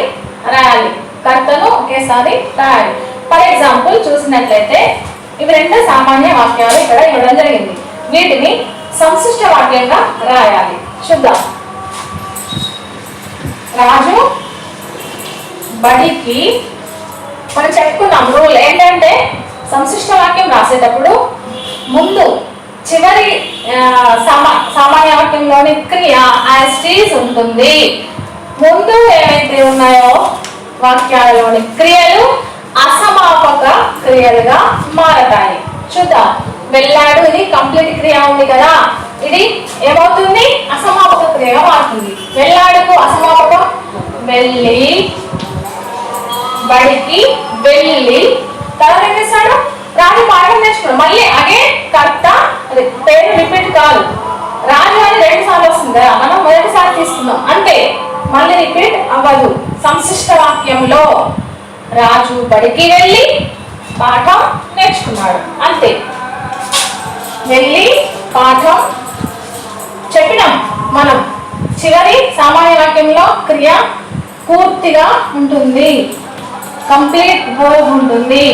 రాయాలి, కర్తను ఒకేసారి రాయాలి. ఫర్ ఎగ్జాంపుల్ చూసినట్లయితే ఇవి 2 సామాన్య వాక్యాలు ఇక్కడ ఇవ్వడం జరిగింది. వీటిని సంశిష్ట వాక్యంగా రాయాలి. చూద్దాం. రాజు బడికి, మనం చెప్పుకున్నాం రూల్ ఏంటంటే సంశిష్ట వాక్యం రాసేటప్పుడు ముందు చివరి సామాన్య వాక్యంలోని క్రియ యాజ్ ఈజ్ ఉంటుంది. ముందు ఏవైతే ఉన్నాయో వాక్యాలలోని క్రియలు అసమాపక క్రియలుగా మారతాయి. చూద్దాం. వెళ్ళాడు, ఇది కంప్లీట్ క్రియ ఉంది కదా, ఇది ఏమవుతుంది? అసమాపక క్రియగా మారుతుంది. వెళ్ళాడుకు అసమాపకం వెళ్ళి, బడికి వెళ్ళి. తర్వాత ఏం చేస్తాడు? రాజు పాఠం నేర్చుకున్నాడు. మళ్ళీ అగే కర్త, పేరు రిపీట్ కాదు. రాజు అని 2 సార్లు వస్తుంది కదా, మనం మొదటిసారి తీసుకున్నాం అంతే, మళ్ళీ రిపీట్ అవ్వదు. సంశిష్ట వాక్యంలో రాజు బడికి వెళ్ళి పాఠం నేర్చుకున్నాడు అంతే. వెళ్ళి పాఠం చెప్పినాం మనం. చివరి సామాన్య వాక్యంలో క్రియ పూర్తిగా ఉంటుంది, కంప్లీట్ వర్బ్ ఉంటుంది,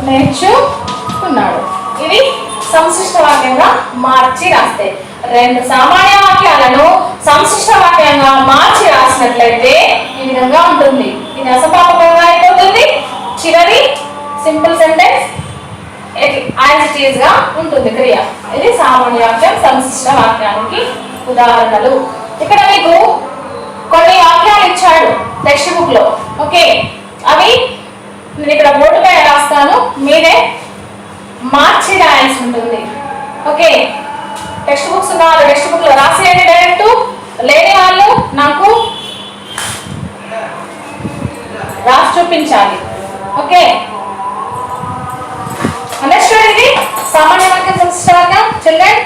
నేర్చుకున్నాడు. ఇది సంశిష్ట వాక్యంగా మార్చి రాస్తే. 2 సామాన్య వాక్యాలను సంశిష్ట వాక్యంగా మార్చి రాసినట్లయితే ఈ విధంగా ఉంటుంది. ఇది అసమాపకంగా అయిపోతుంది. చివరి simple sentence as it is గా ఉంటుంది క్రియ. ఇది సామాన్య వాక్యం, సంశిష్ట వాక్యానికి ఉదాహరణలు. ఇక్కడ మీకు కొన్ని వాక్యాలు ఇచ్చాడు టెక్స్ట్ బుక్ లో. ఓకే, అవి నేను ఇక్కడ బోర్డు పై రాస్తాను, మీరే మార్చి రాయాల్సి ఉంటుంది. ఓకే, టెక్స్ట్ బుక్స్ ఉన్న వాళ్ళు టెక్స్ట్ బుక్ లో రాసేయండి డైరెక్ట్. లేని వాళ్ళు నాకు రాసి చూపించాలి. Okay, understand? ఇది సామాన్య వాక్యం, సంశిష్ట వాక్యం. చిల్డ్రన్,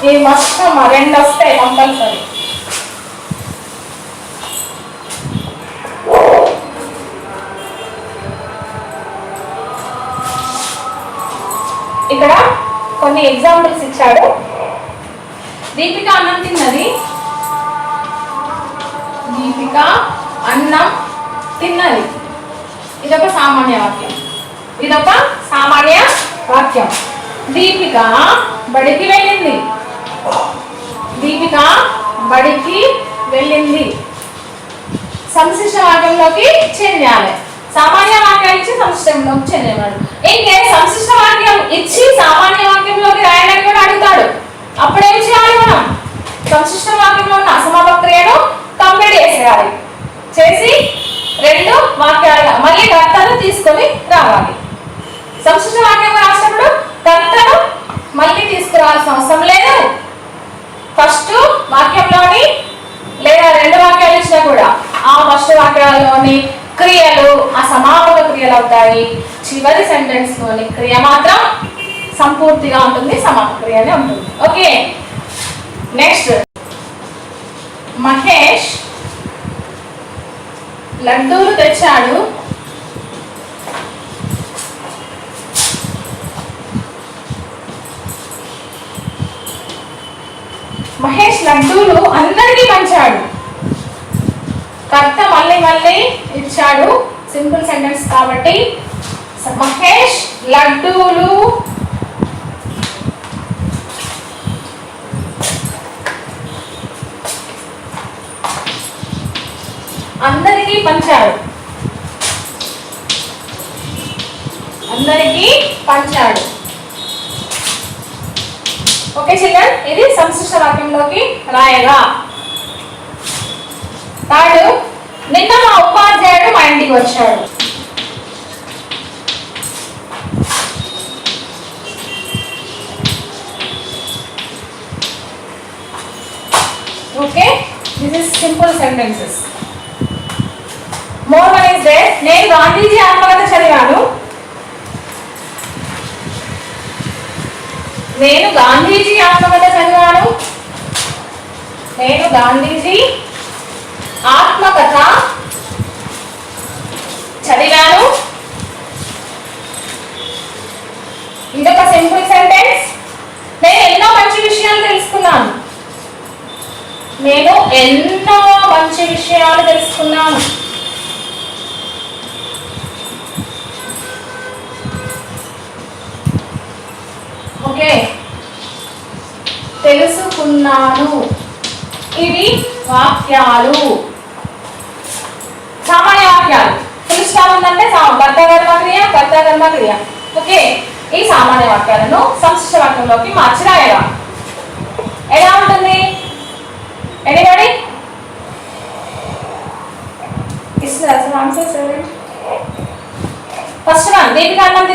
ఈ మొత్తం 2 వస్తాయి కంపల్సరీ. ఇక్కడ కొన్ని ఎగ్జాంపుల్స్ ఇచ్చాడు. దీపిక అన్నం తిన్నది. దీపిక అన్నం తిన్నది. ఇది ఇదొక సామాన్య వాక్యం. ఇదొక సామాన్య వాక్యం. దీపిక బడికి వెళ్ళింది. దీపిక బడికి వెళ్ళింది. సంశిష్ట వాక్యంలోకి చేయాలి. సామాన్య వాక్యాలు ఇచ్చి సంశిష్టంలోకి చెందేవాడు. ఇంకే సంశిష్ట వాక్యం ఇచ్చి సామాన్య వాక్యంలోకి రాయడానికి కూడా అడుగుతాడు. అప్పుడేం చేయాలి? మనం సంశిష్ట వాక్యంలో ఉన్న అసమాపక క్రియను కంప్లీట్ చేసేయాలి. చేసి 2 వాక్యాలుగా మళ్ళీ కర్తను తీసుకొని రావాలి. సంశిష్ట వాక్యం రాసినప్పుడు కర్తను మళ్ళీ తీసుకురావాల్సిన అవసరం లేదు. ఫస్ట్ వాక్యంలోని లేదా 2 వాక్యాలు ఇచ్చినా కూడా ఆ ఫస్ట్ వాక్యాలలోని క్రియలు అసమాపక క్రియలు అవుతాయి. చివరి సెంటెన్స్ లోని క్రియ మాత్రం సంపూర్తిగా ఉంటుంది, సమాపక క్రియనే ఉంటుంది. Okay, next. మహేష్ లడ్డూలు తెచ్చాడు. మహేష్ లడ్డూలు అందరికీ పంచాడు. కర్త మళ్ళీ మళ్ళీ ఇచ్చాడు. సింపుల్ సెంటెన్స్ కాబట్టి మహేష్ లడ్డూలు అందరికీ పంచాడు. అందరికీ పంచాడు. ఓకే చిల్డ్రన్, ఇది సంశిష్ట వాక్యంలోకి రాయగా. తాడు నిన్న మా ఉపాధ్యాయుడు మా ఇంటికి వచ్చాడు. Okay, this is simple sentences. More one is there. నేను గాంధీజీ ఆత్మకథ చదివాను. నేను గాంధీజీ ఆత్మకథ చదివాను. నేను గాంధీజీ ఆత్మకథ చదివాను. ఇదొక సింపుల్ సెంటెన్స్. నేను ఎన్నో మంచి విషయాలు తెలుసుకున్నాను. నేను ఎన్నో మంచి విషయాలు తెలుసుకున్నాను. ఓకే, తెలుసుకున్నాను. ఇవి వాక్యాలు, సామాన్య వాక్యాలు. ఫుల్ స్టాప్ ఉందంటే కర్త కర్మ క్రియ, కర్త కర్మ క్రియ. ఓకే, ఈ సామాన్య వాక్యాలను సంశిష్ట వాక్యంలోకి మార్చి రాయగా ఎలా ఉంటుంది? ఎనీబడి ఇస్తున్నారు ఆన్సర్స్? ఫస్ట్ వన్, దీపిక అన్నం